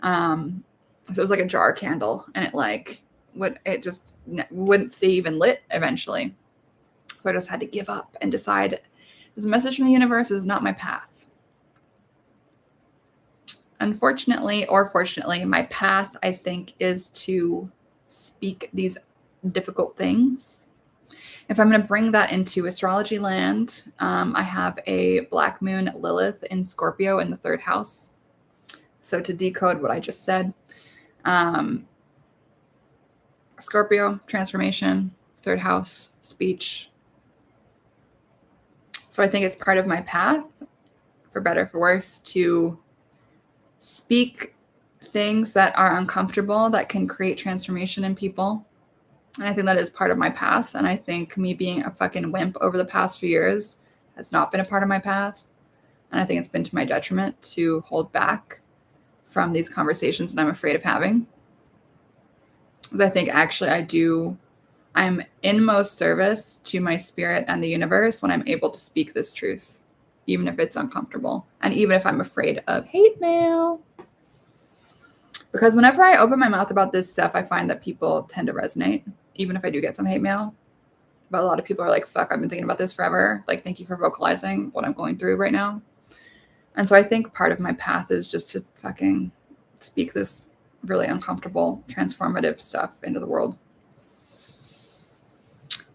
A: So it was like a jar candle, and it like wouldn't stay even lit eventually. So I just had to give up and decide this message from the universe is not my path. Unfortunately, or fortunately, my path, I think, is to speak these difficult things. If I'm going to bring that into astrology land, I have a Black Moon Lilith in Scorpio in the 3rd house. So to decode what I just said, Scorpio, transformation, 3rd house, speech. So I think it's part of my path, for better or for worse, to speak things that are uncomfortable that can create transformation in people. And I think that is part of my path. And I think me being a fucking wimp over the past few years has not been a part of my path. And I think it's been to my detriment to hold back from these conversations that I'm afraid of having. Because I think actually I'm in most service to my spirit and the universe when I'm able to speak this truth, even if it's uncomfortable. And even if I'm afraid of hate mail. Because whenever I open my mouth about this stuff, I find that people tend to resonate, even if I do get some hate mail. But a lot of people are like, fuck, I've been thinking about this forever. Like, thank you for vocalizing what I'm going through right now. And so I think part of my path is just to fucking speak this really uncomfortable, transformative stuff into the world.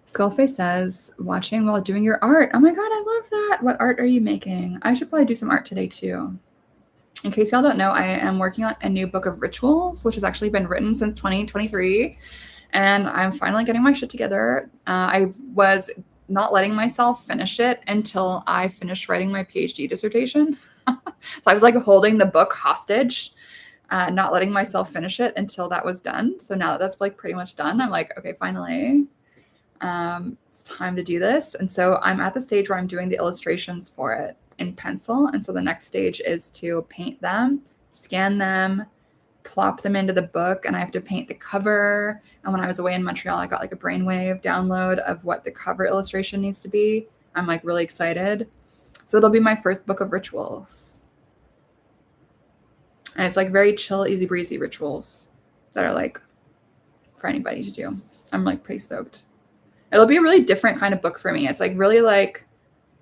A: Skullface says, watching while doing your art. Oh my God, I love that. What art are you making? I should probably do some art today too. In case y'all don't know, I am working on a new book of rituals, which has actually been written since 2023. And I'm finally getting my shit together. I was not letting myself finish it until I finished writing my PhD dissertation. So I was like holding the book hostage, not letting myself finish it until that was done. So now that that's like pretty much done, I'm like, okay, finally, it's time to do this. And so I'm at the stage where I'm doing the illustrations for it in pencil. And so the next stage is to paint them, scan them, plop them into the book, and I have to paint the cover. And when I was away in Montreal, I got like a brainwave download of what the cover illustration needs to be. I'm like really excited. So it'll be my first book of rituals. And it's like very chill, easy breezy rituals that are like for anybody to do. I'm like pretty stoked. It'll be a really different kind of book for me. It's like really like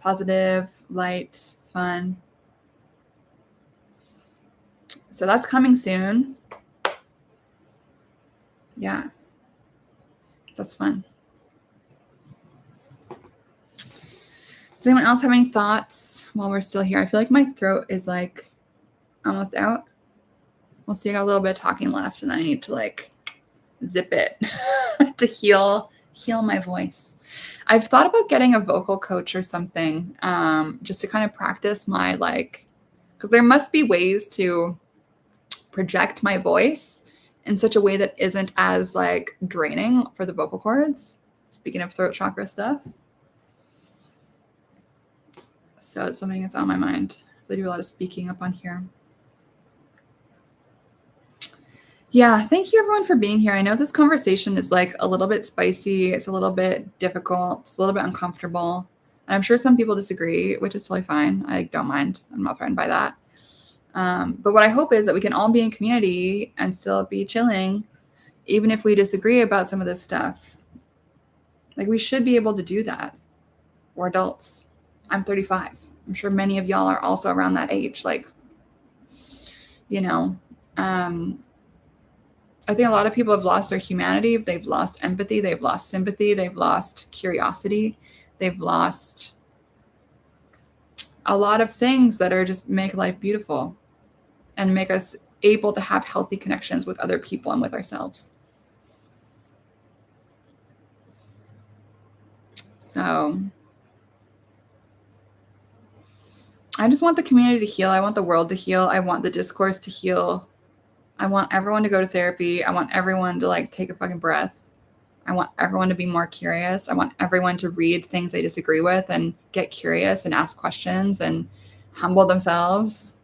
A: positive, light, fun. So that's coming soon. Yeah, that's fun. Does anyone else have any thoughts while we're still here? I feel like my throat is like almost out. We'll see. I got a little bit of talking left, and then I need to like zip it to heal my voice. I've thought about getting a vocal coach or something, just to kind of practice my like, because there must be ways to project my voice in such a way that isn't as like draining for the vocal cords. Speaking of throat chakra stuff. So it's something that's on my mind. So I do a lot of speaking up on here. Yeah, thank you everyone for being here. I know this conversation is like a little bit spicy. It's a little bit difficult. It's a little bit uncomfortable. And I'm sure some people disagree, which is totally fine. I don't mind. I'm not threatened by that. But what I hope is that we can all be in community and still be chilling, even if we disagree about some of this stuff. Like we should be able to do that. We're adults. I'm 35. I'm sure many of y'all are also around that age. Like, you know, I think a lot of people have lost their humanity. They've lost empathy. They've lost sympathy. They've lost curiosity. They've lost a lot of things that are just make life beautiful and make us able to have healthy connections with other people and with ourselves. So I just want the community to heal. I want the world to heal. I want the discourse to heal. I want everyone to go to therapy. I want everyone to like take a fucking breath. I want everyone to be more curious. I want everyone to read things they disagree with and get curious and ask questions and humble themselves.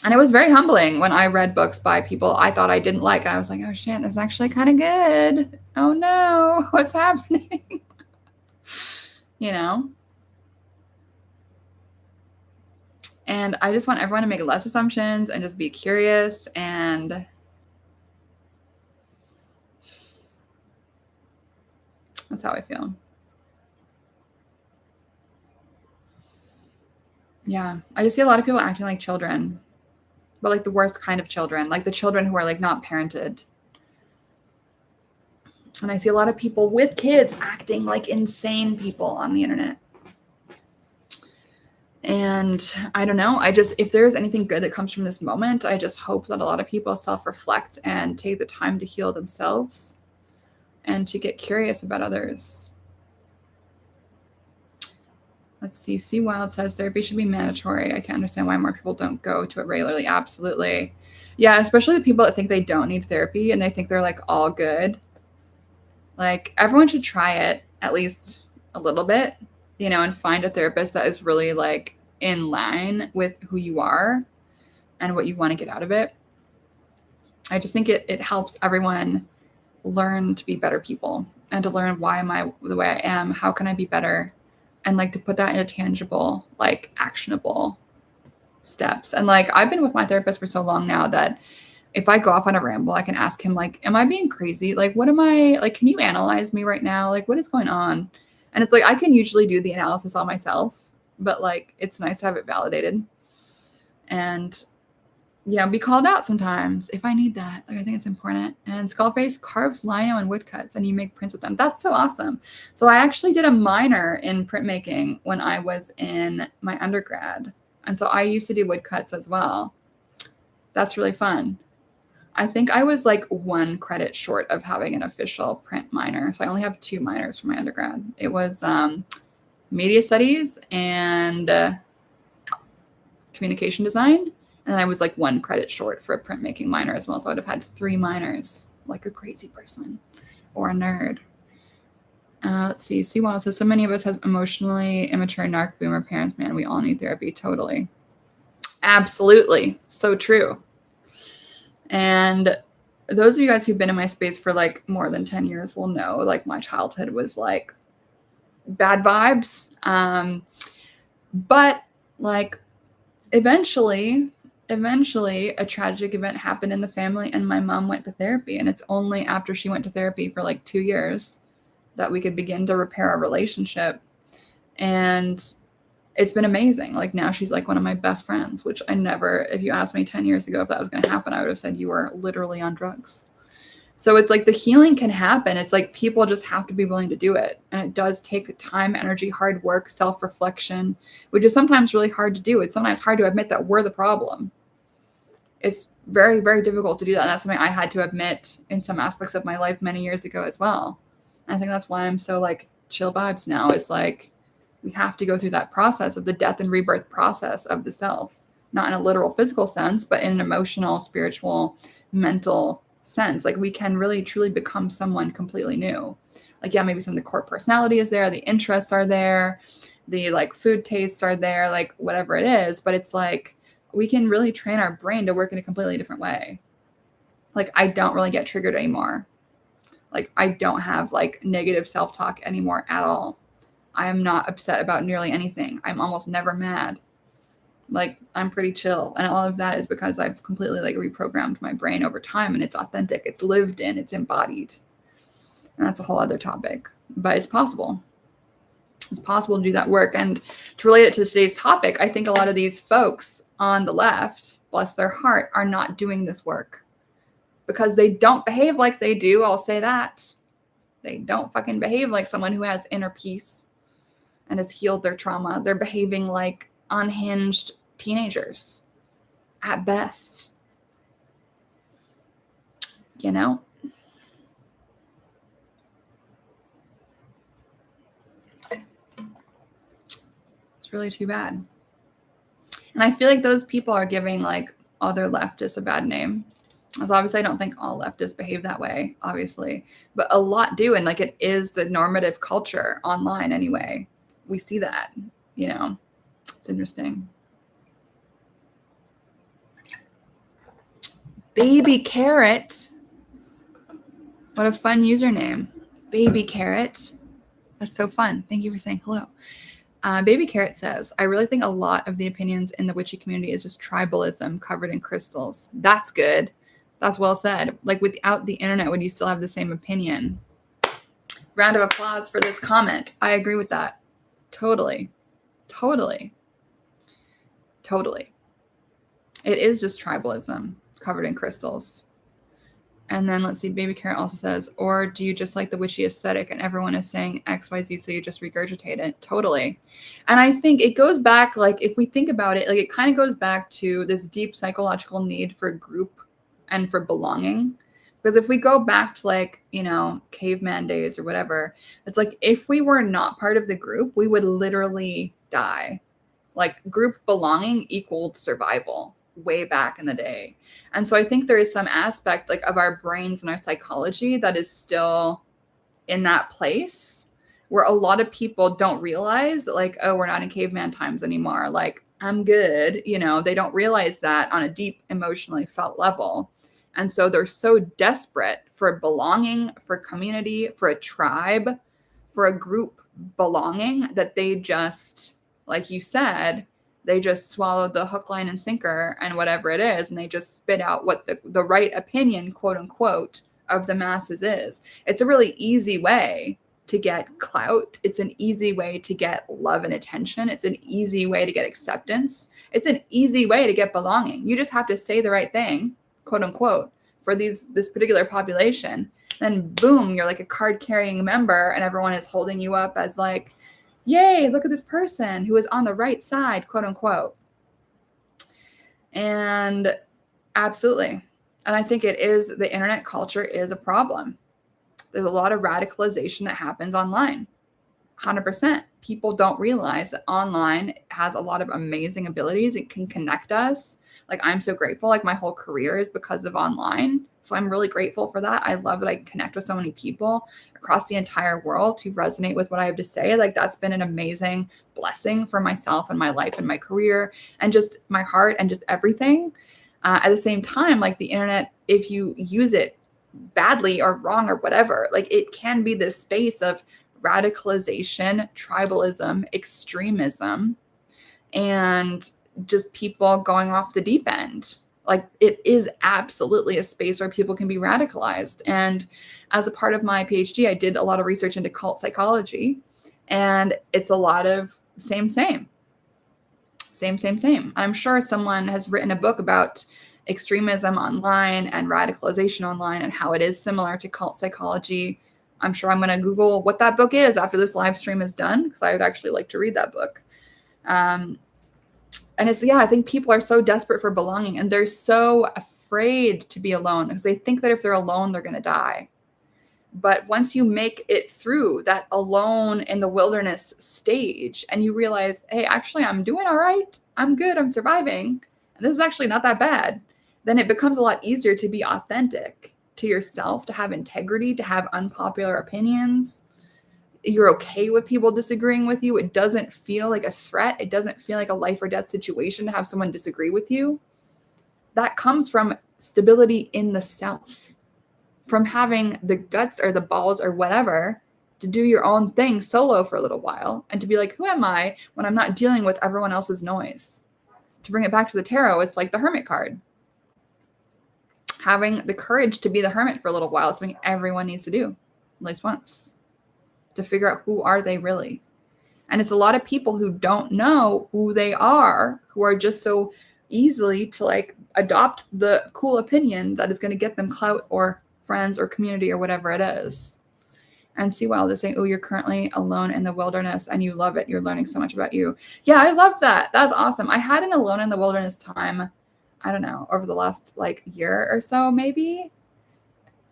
A: And it was very humbling when I read books by people I thought I didn't like. And I was like, oh shit, that's actually kind of good. Oh no, what's happening? You know? And I just want everyone to make less assumptions and just be curious and That's how I feel. Yeah. I just see a lot of people acting like children, but like the worst kind of children, like the children who are like not parented. And I see a lot of people with kids acting like insane people on the internet. And I don't know. If there's anything good that comes from this moment, I just hope that a lot of people self-reflect and take the time to heal themselves and to get curious about others. Let's see. C. Wild says therapy should be mandatory. I can't understand why more people don't go to it regularly. Absolutely. Yeah, especially the people that think they don't need therapy and they think they're like all good. Like everyone should try it at least a little bit, and find a therapist that is really like in line with who you are and what you want to get out of it. I just think it helps everyone learn to be better people and to learn why am I the way I am? How can I be better? And like to put that into tangible, like actionable steps. And like I've been with my therapist for so long now that if I go off on a ramble, I can ask him like, am I being crazy? Like, what am I like? Can you analyze me right now? Like, what is going on? And it's like, I can usually do the analysis on myself, but like, it's nice to have it validated and, be called out sometimes if I need that. Like, I think it's important. And Skullface carves lino and woodcuts and you make prints with them. That's so awesome. So I actually did a minor in printmaking when I was in my undergrad. And so I used to do woodcuts as well. That's really fun. I think I was like 1 credit short of having an official print minor. So I only have 2 minors for my undergrad. It was media studies and communication design. And I was like 1 credit short for a printmaking minor as well. So I'd have had 3 minors, like a crazy person or a nerd. Let's see. Seawall says, so many of us have emotionally immature narc boomer parents. Man, we all need therapy. Totally. Absolutely. So true. And those of you guys who've been in my space for like more than 10 years will know like my childhood was like bad vibes. But like eventually a tragic event happened in the family and my mom went to therapy. And it's only after she went to therapy for like 2 years that we could begin to repair our relationship. And it's been amazing. Like now she's like one of my best friends, which I never, if you asked me 10 years ago if that was going to happen, I would have said you were literally on drugs. So it's like the healing can happen. It's like people just have to be willing to do it. And it does take time, energy, hard work, self-reflection, which is sometimes really hard to do. It's sometimes hard to admit that we're the problem. It's very, very difficult to do that. And that's something I had to admit in some aspects of my life many years ago as well. And I think that's why I'm so like chill vibes now. Is like, we have to go through that process of the death and rebirth process of the self, not in a literal physical sense, but in an emotional, spiritual, mental sense. Like we can really truly become someone completely new. Like, yeah, maybe some of the core personality is there, the interests are there, the like food tastes are there, like whatever it is. But it's like, we can really train our brain to work in a completely different way. Like I don't really get triggered anymore. Like I don't have like negative self-talk anymore at all. I am not upset about nearly anything. I'm almost never mad. Like I'm pretty chill. And all of that is because I've completely like reprogrammed my brain over time and it's authentic. It's lived in, it's embodied. And that's a whole other topic, but it's possible. It's possible to do that work. And to relate it to today's topic, I think a lot of these folks on the left, bless their heart, are not doing this work because they don't behave like they do. I'll say that. They don't fucking behave like someone who has inner peace and has healed their trauma. They're behaving like unhinged teenagers at best. You know? It's really too bad. And I feel like those people are giving like other leftists a bad name. So obviously I don't think all leftists behave that way, obviously, but a lot do. And like it is the normative culture online anyway. We see that, it's interesting. Baby Carrot. What a fun username. Baby Carrot. That's so fun. Thank you for saying hello. Baby Carrot says, I really think a lot of the opinions in the witchy community is just tribalism covered in crystals. That's good. That's well said. Like without the internet, would you still have the same opinion? Round of applause for this comment. I agree with that. Totally. It is just tribalism covered in crystals. And then let's see, Baby Carrot also says, or do you just like the witchy aesthetic and everyone is saying XYZ, so you just regurgitate it? Totally. And I think it goes back, like, if we think about it, like, it kind of goes back to this deep psychological need for group and for belonging. Because if we go back to, like, you know, caveman days or whatever, it's like, if we were not part of the group, we would literally die. Like, group belonging equaled survival way back in the day. And so I think there is some aspect, like, of our brains and our psychology that is still in that place where a lot of people don't realize that, like, oh, we're not in caveman times anymore. Like, I'm good. You know, they don't realize that on a deep emotionally felt level. And so they're so desperate for belonging, for community, for a tribe, for a group belonging that they just, like you said, they just swallow the hook, line, and sinker and whatever it is, and they just spit out what the right opinion, quote unquote, of the masses is. It's a really easy way to get clout. It's an easy way to get love and attention. It's an easy way to get acceptance. It's an easy way to get belonging. You just have to say the right thing, quote unquote, for this particular population. Then boom, you're like a card-carrying member, and everyone is holding you up as like, yay, look at this person who is on the right side, quote unquote. And absolutely. And I think the internet culture is a problem. There's a lot of radicalization that happens online. 100%. People don't realize that online has a lot of amazing abilities. It can connect us. Like, I'm so grateful. Like, my whole career is because of online. So I'm really grateful for that. I love that I connect with so many people across the entire world who resonate with what I have to say. Like, that's been an amazing blessing for myself and my life and my career and just my heart and just everything. At the same time, like, the internet, if you use it badly or wrong or whatever, like, it can be this space of radicalization, tribalism, extremism, and just people going off the deep end. Like, it is absolutely a space where people can be radicalized. And as a part of my PhD, I did a lot of research into cult psychology, and it's a lot of same. I'm sure someone has written a book about extremism online and radicalization online and how it is similar to cult psychology. I'm sure I'm going to Google what that book is after this live stream is done, because I would actually like to read that book. And it's, I think people are so desperate for belonging, and they're so afraid to be alone because they think that if they're alone, they're going to die. But once you make it through that alone in the wilderness stage and you realize, hey, actually, I'm doing all right. I'm good. I'm surviving. And this is actually not that bad. Then it becomes a lot easier to be authentic to yourself, to have integrity, to have unpopular opinions. You're okay with people disagreeing with you. It doesn't feel like a threat. It doesn't feel like a life or death situation to have someone disagree with you. That comes from stability in the self, from having the guts or the balls or whatever to do your own thing solo for a little while and to be like, who am I when I'm not dealing with everyone else's noise? To bring it back to the tarot, it's like the hermit card. Having the courage to be the hermit for a little while is something everyone needs to do at least once, to figure out who are they really. And it's a lot of people who don't know who they are, who are just so easily to like adopt the cool opinion that is going to get them clout or friends or community or whatever it is. And see, well, they're saying, oh, you're currently alone in the wilderness and you love it. You're learning so much about you. Yeah, I love that. That's awesome. I had an alone in the wilderness time, I don't know, over the last like year or so, maybe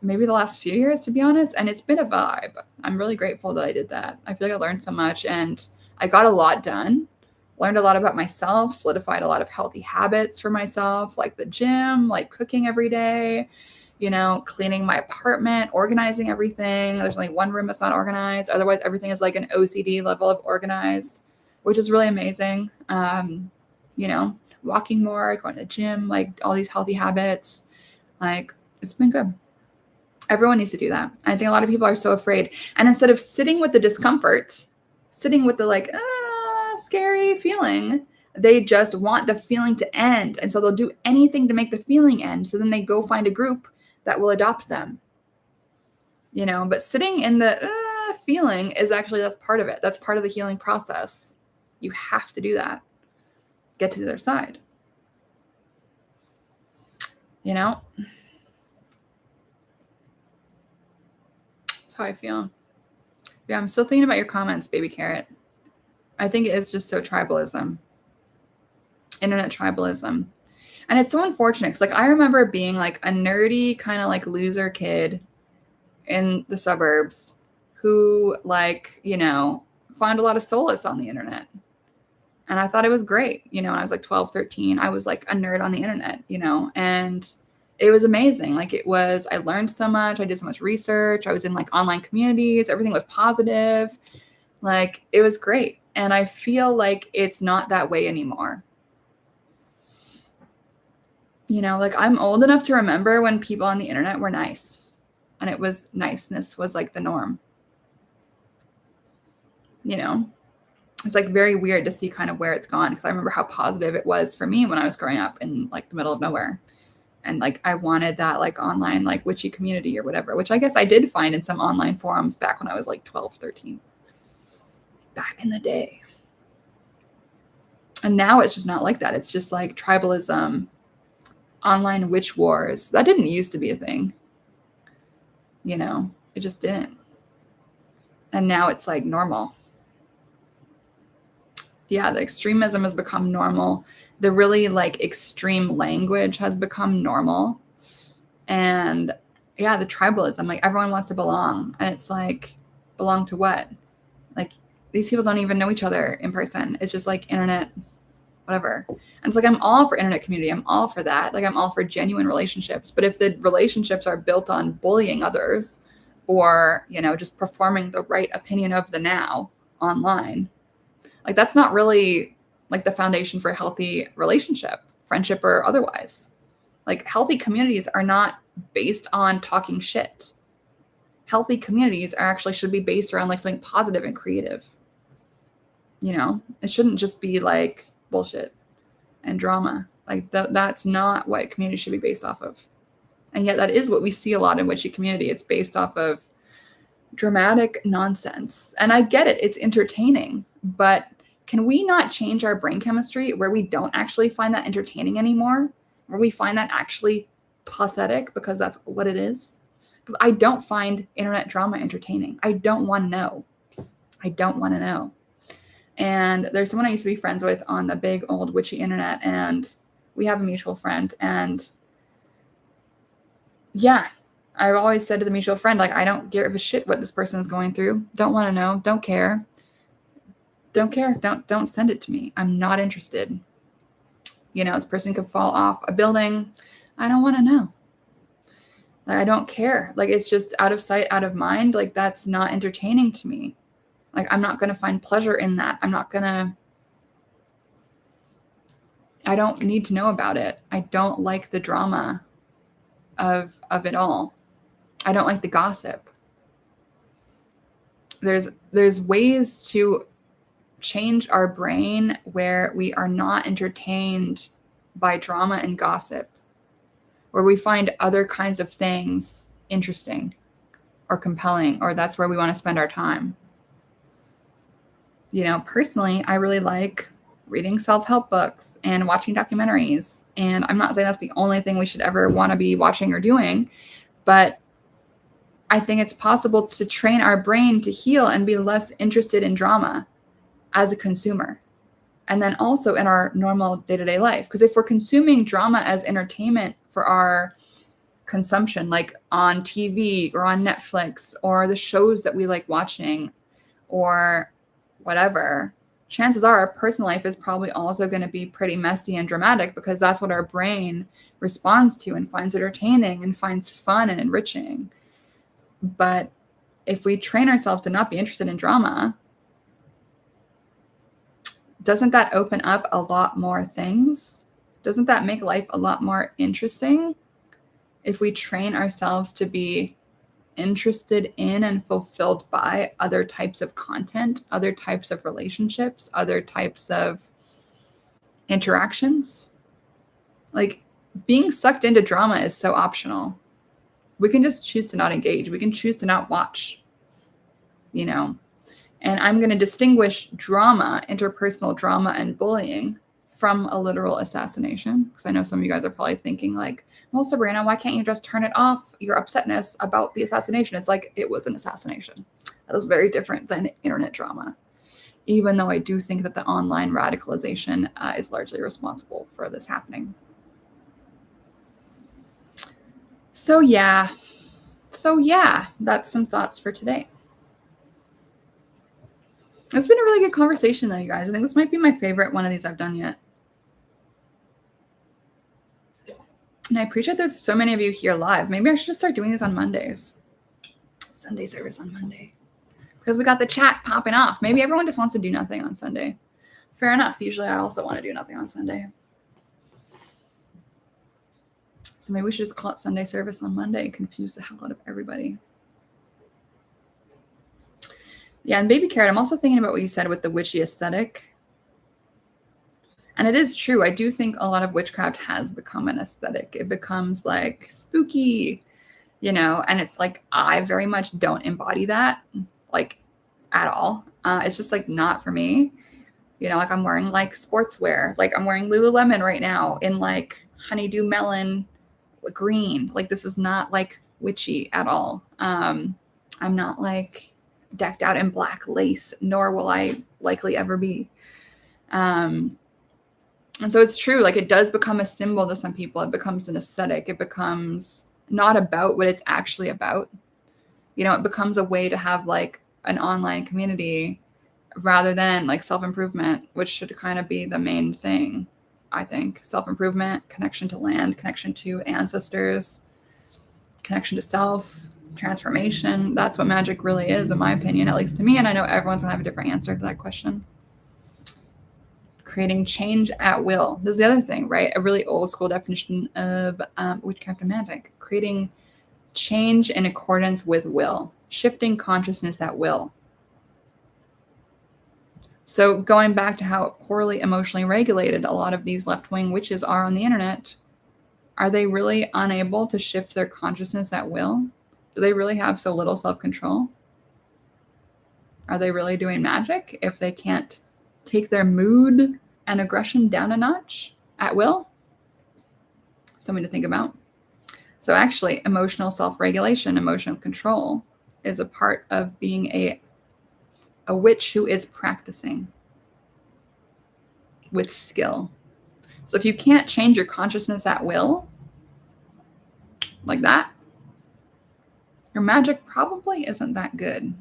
A: the last few years, to be honest. And it's been a vibe. I'm really grateful that I did that. I feel like I learned so much and I got a lot done, learned a lot about myself, solidified a lot of healthy habits for myself, like the gym, like cooking every day, cleaning my apartment, organizing everything. There's only one room that's not organized. Otherwise, everything is like an OCD level of organized, which is really amazing. Walking more, going to the gym, like all these healthy habits, like it's been good. Everyone needs to do that. I think a lot of people are so afraid. And instead of sitting with the discomfort, sitting with the like, scary feeling, they just want the feeling to end. And so they'll do anything to make the feeling end. So then they go find a group that will adopt them. But sitting in the that feeling is actually, that's part of it. That's part of the healing process. You have to do that. Get to the other side. You know? That's how I feel. Yeah, I'm still thinking about your comments, baby carrot. I think it is just so tribalism. Internet tribalism. And it's so unfortunate because, like, I remember being like a nerdy kind of like loser kid in the suburbs who, like, you know, found a lot of solace on the internet. And I thought it was great. You know, when I was like 12, 13, I was like a nerd on the internet, you know, and it was amazing. Like, it was, I learned so much. I did so much research. I was in like online communities. Everything was positive. Like, it was great. And I feel like it's not that way anymore. You know, like, I'm old enough to remember when people on the internet were nice, and it was, niceness was like the norm. You know, it's like very weird to see kind of where it's gone, because I remember how positive it was for me when I was growing up in like the middle of nowhere. And like, I wanted that like online, like witchy community or whatever, which I guess I did find in some online forums back when I was like 12, 13, back in the day. And now it's just not like that. It's just like tribalism, online witch wars. That didn't used to be a thing. You know, it just didn't. And now it's like normal. Yeah, the extremism has become normal. The really like extreme language has become normal. And yeah, the tribalism, like, everyone wants to belong. And it's like, belong to what? Like, these people don't even know each other in person. It's just like internet, whatever. And it's like, I'm all for internet community. I'm all for that. Like, I'm all for genuine relationships. But if the relationships are built on bullying others, or, you know, just performing the right opinion of the now online, like, that's not really like the foundation for a healthy relationship, friendship or otherwise. Like, healthy communities are not based on talking shit. Healthy communities are actually should be based around like something positive and creative. You know, it shouldn't just be like bullshit and drama. Like, that's not what community should be based off of. And yet that is what we see a lot in witchy community. It's based off of dramatic nonsense. And I get it. It's entertaining. But can we not change our brain chemistry where we don't actually find that entertaining anymore? Where we find that actually pathetic, because that's what it is? Because I don't find internet drama entertaining. I don't want to know. I don't want to know. And there's someone I used to be friends with on the big old witchy internet, and we have a mutual friend. And yeah, I've always said to the mutual friend, like, I don't give a shit what this person is going through. Don't want to know. Don't care. Don't care. Don't send it to me. I'm not interested. You know, this person could fall off a building. I don't want to know. Like, I don't care. Like, it's just out of sight, out of mind. Like, that's not entertaining to me. Like, I'm not going to find pleasure in that. I don't need to know about it. I don't like the drama of it all. I don't like the gossip. There's ways to change our brain where we are not entertained by drama and gossip, where we find other kinds of things interesting or compelling, or that's where we want to spend our time. You know, personally, I really like reading self-help books and watching documentaries. And I'm not saying that's the only thing we should ever want to be watching or doing, but I think it's possible to train our brain to heal and be less interested in drama as a consumer. And then also in our normal day-to-day life. Because if we're consuming drama as entertainment for our consumption, like on TV or on Netflix or the shows that we like watching or whatever, chances are our personal life is probably also going to be pretty messy and dramatic, because that's what our brain responds to and finds entertaining and finds fun and enriching. But if we train ourselves to not be interested in drama, doesn't that open up a lot more things? Doesn't that make life a lot more interesting? If we train ourselves to be interested in and fulfilled by other types of content, other types of relationships, other types of interactions. Like, being sucked into drama is so optional. We can just choose to not engage. We can choose to not watch. you know, and I'm going to distinguish drama, interpersonal drama and bullying from a literal assassination. Because I know some of you guys are probably thinking like, well, Sabrina, why can't you just turn it off, your upsetness about the assassination? It's like, it was an assassination. That was very different than internet drama. Even though I do think that the online radicalization is largely responsible for this happening. So yeah, that's some thoughts for today. It's been a really good conversation though, you guys. I think this might be my favorite one of these I've done yet. And I appreciate there's so many of you here live. Maybe I should just start doing these on Mondays. Sunday service on Monday. Because we got the chat popping off. Maybe everyone just wants to do nothing on Sunday. Fair enough. Usually I also want to do nothing on Sunday. So maybe we should just call it Sunday service on Monday and confuse the hell out of everybody. Yeah, and Baby Carrot, I'm also thinking about what you said with the witchy aesthetic. And it is true. I do think a lot of witchcraft has become an aesthetic. It becomes like spooky, you know, and it's like I very much don't embody that like at all. It's just like not for me. You know, like I'm wearing like sportswear. Like I'm wearing Lululemon right now in like honeydew melon green. Like this is not like witchy at all. I'm not like decked out in black lace, nor will I likely ever be. And so it's true, like it does become a symbol to some people. It becomes an aesthetic. It becomes not about what it's actually about. You know, it becomes a way to have like an online community rather than like self-improvement, which should kind of be the main thing, I think. Self-improvement, connection to land, connection to ancestors, connection to self, transformation. That's what magic really is, in my opinion, at least to me. And I know everyone's gonna have a different answer to that question. Creating change at will. This is the other thing, right? A really old school definition of witchcraft and magic. Creating change in accordance with will. Shifting consciousness at will. So going back to how poorly emotionally regulated a lot of these left-wing witches are on the internet, are they really unable to shift their consciousness at will? Do they really have so little self-control? Are they really doing magic if they can't take their mood and aggression down a notch at will? Something to think about. So actually, emotional self-regulation, emotional control is a part of being a witch who is practicing with skill. So if you can't change your consciousness at will, like that, your magic probably isn't that good.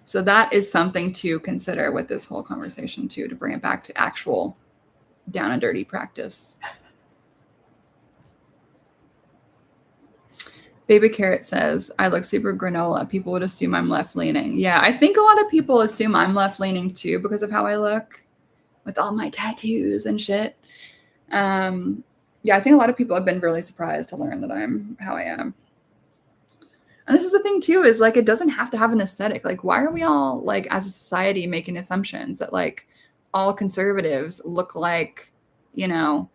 A: So that is something to consider with this whole conversation too, to bring it back to actual down and dirty practice. Baby Carrot says, I look super granola. People would assume I'm left-leaning. Yeah, I think a lot of people assume I'm left-leaning too because of how I look with all my tattoos and shit. Yeah, I think a lot of people have been really surprised to learn that I'm how I am. And this is the thing too, is like, it doesn't have to have an aesthetic. Like, why are we all like, as a society, making assumptions that like all conservatives look like, you know,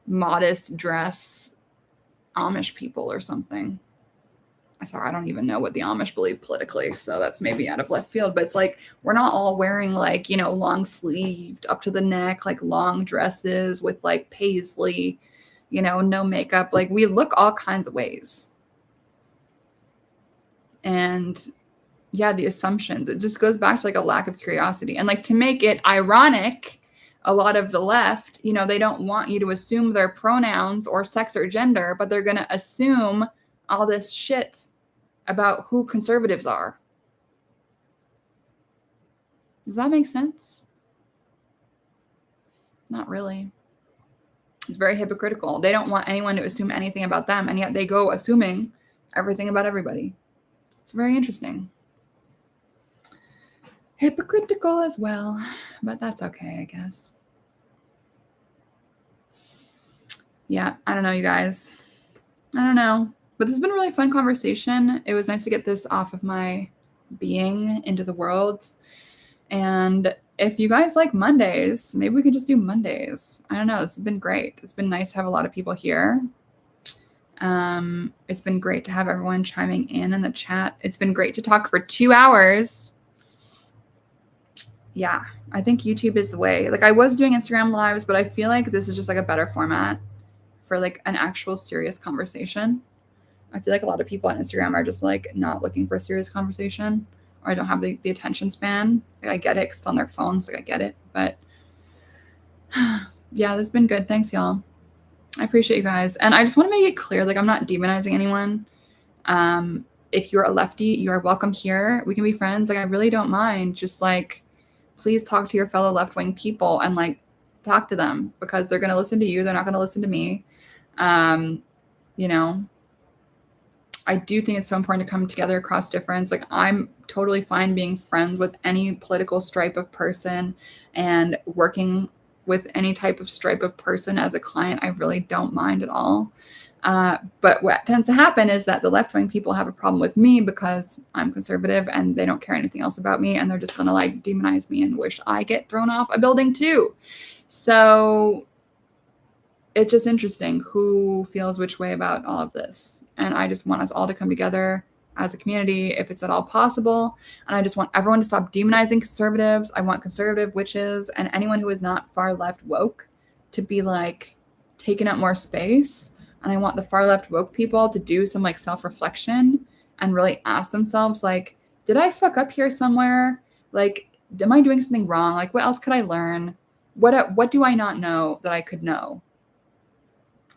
A: modest dress Amish people or something? Sorry, I don't even know what the Amish believe politically, so that's maybe out of left field, but it's like, we're not all wearing like, you know, long sleeved up to the neck, like long dresses with like paisley, you know, no makeup. Like we look all kinds of ways. And yeah, the assumptions, it just goes back to like a lack of curiosity. And like, to make it ironic, a lot of the left, you know, they don't want you to assume their pronouns or sex or gender, but they're going to assume all this shit about who conservatives are. Does that make sense? Not really. It's very hypocritical. They don't want anyone to assume anything about them, and yet they go assuming everything about everybody. It's very interesting. Hypocritical as well, but that's okay, I guess. Yeah, I don't know, you guys. I don't know. But this has been a really fun conversation. It was nice to get this off of my being into the world. And if you guys like Mondays, maybe we could just do Mondays. I don't know. This has been great. It's been nice to have a lot of people here. It's been great to have everyone chiming in the chat. It's been great to talk for 2 hours. Yeah, I think YouTube is the way. Like, I was doing Instagram lives, but I feel like this is just like a better format for like an actual serious conversation. I feel like a lot of people on Instagram are just like not looking for a serious conversation, or I don't have the attention span. Like, I get it because it's on their phones. Like, I get it. But yeah, this has been good. Thanks, y'all. I appreciate you guys. And I just want to make it clear, like, I'm not demonizing anyone. If you're a lefty, you are welcome here. We can be friends. Like, I really don't mind. Just like, please talk to your fellow left-wing people and like talk to them, because they're going to listen to you. They're not going to listen to me. You know, I do think it's so important to come together across difference. Like, I'm totally fine being friends with any political stripe of person and working with any type of stripe of person as a client. I really don't mind at all. But what tends to happen is that the left-wing people have a problem with me because I'm conservative and they don't care anything else about me. And they're just going to like demonize me and wish I get thrown off a building too. So it's just interesting who feels which way about all of this. And I just want us all to come together as a community if it's at all possible. And I just want everyone to stop demonizing conservatives. I want conservative witches and anyone who is not far left woke to be like taking up more space. And I want the far left woke people to do some like self-reflection and really ask themselves, like, did I fuck up here somewhere? Like, am I doing something wrong? Like, what else could I learn? What do I not know that I could know?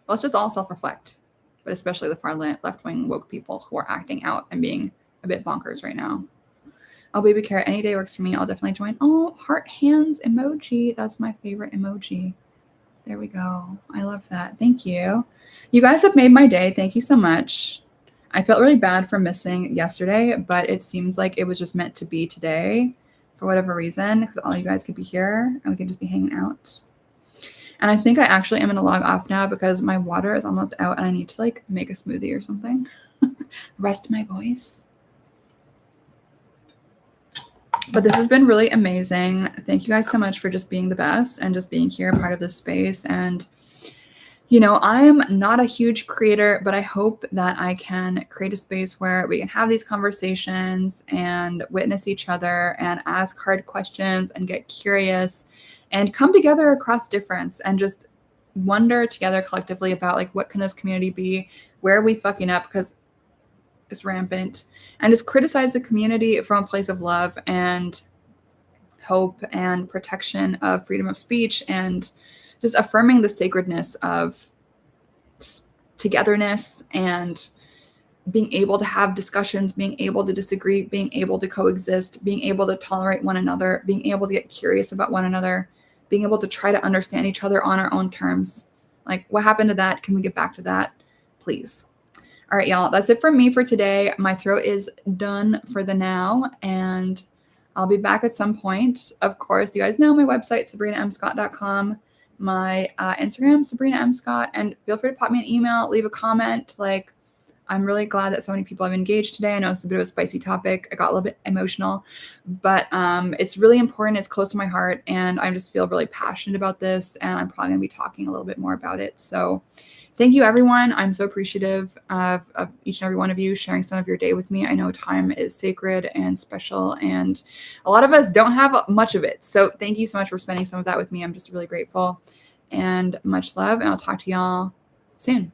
A: Let's just all self-reflect, but especially the far left-wing woke people who are acting out and being a bit bonkers right now. Oh, baby carrot, any day works for me. I'll definitely join. Oh, heart hands emoji. That's my favorite emoji. There we go. I love that. Thank you. You guys have made my day. Thank you so much. I felt really bad for missing yesterday, but it seems like it was just meant to be today for whatever reason, because all you guys could be here and we can just be hanging out. And I think I actually am going to log off now because my water is almost out and I need to like make a smoothie or something. Rest my voice. But this has been really amazing. Thank you guys so much for just being the best and just being here, part of this space. And, you know, I am not a huge creator, but I hope that I can create a space where we can have these conversations and witness each other and ask hard questions and get curious and come together across difference and just wonder together collectively about like, what can this community be? Where are we fucking up? Because it's rampant. And just criticize the community from a place of love and hope and protection of freedom of speech and just affirming the sacredness of togetherness and being able to have discussions, being able to disagree, being able to coexist, being able to tolerate one another, being able to get curious about one another, being able to try to understand each other on our own terms. Like, what happened to that? Can we get back to that? Please. All right, y'all, that's it from me for today. My throat is done for the now, and I'll be back at some point. Of course, you guys know my website, sabrinamscott.com, my Instagram, Sabrina M. Scott, and feel free to pop me an email, leave a comment. Like, I'm really glad that so many people have engaged today. I know it's a bit of a spicy topic. I got a little bit emotional, but it's really important. It's close to my heart, and I just feel really passionate about this, and I'm probably going to be talking a little bit more about it. So thank you, everyone. I'm so appreciative of each and every one of you sharing some of your day with me. I know time is sacred and special, and a lot of us don't have much of it. So thank you so much for spending some of that with me. I'm just really grateful, and much love, and I'll talk to y'all soon.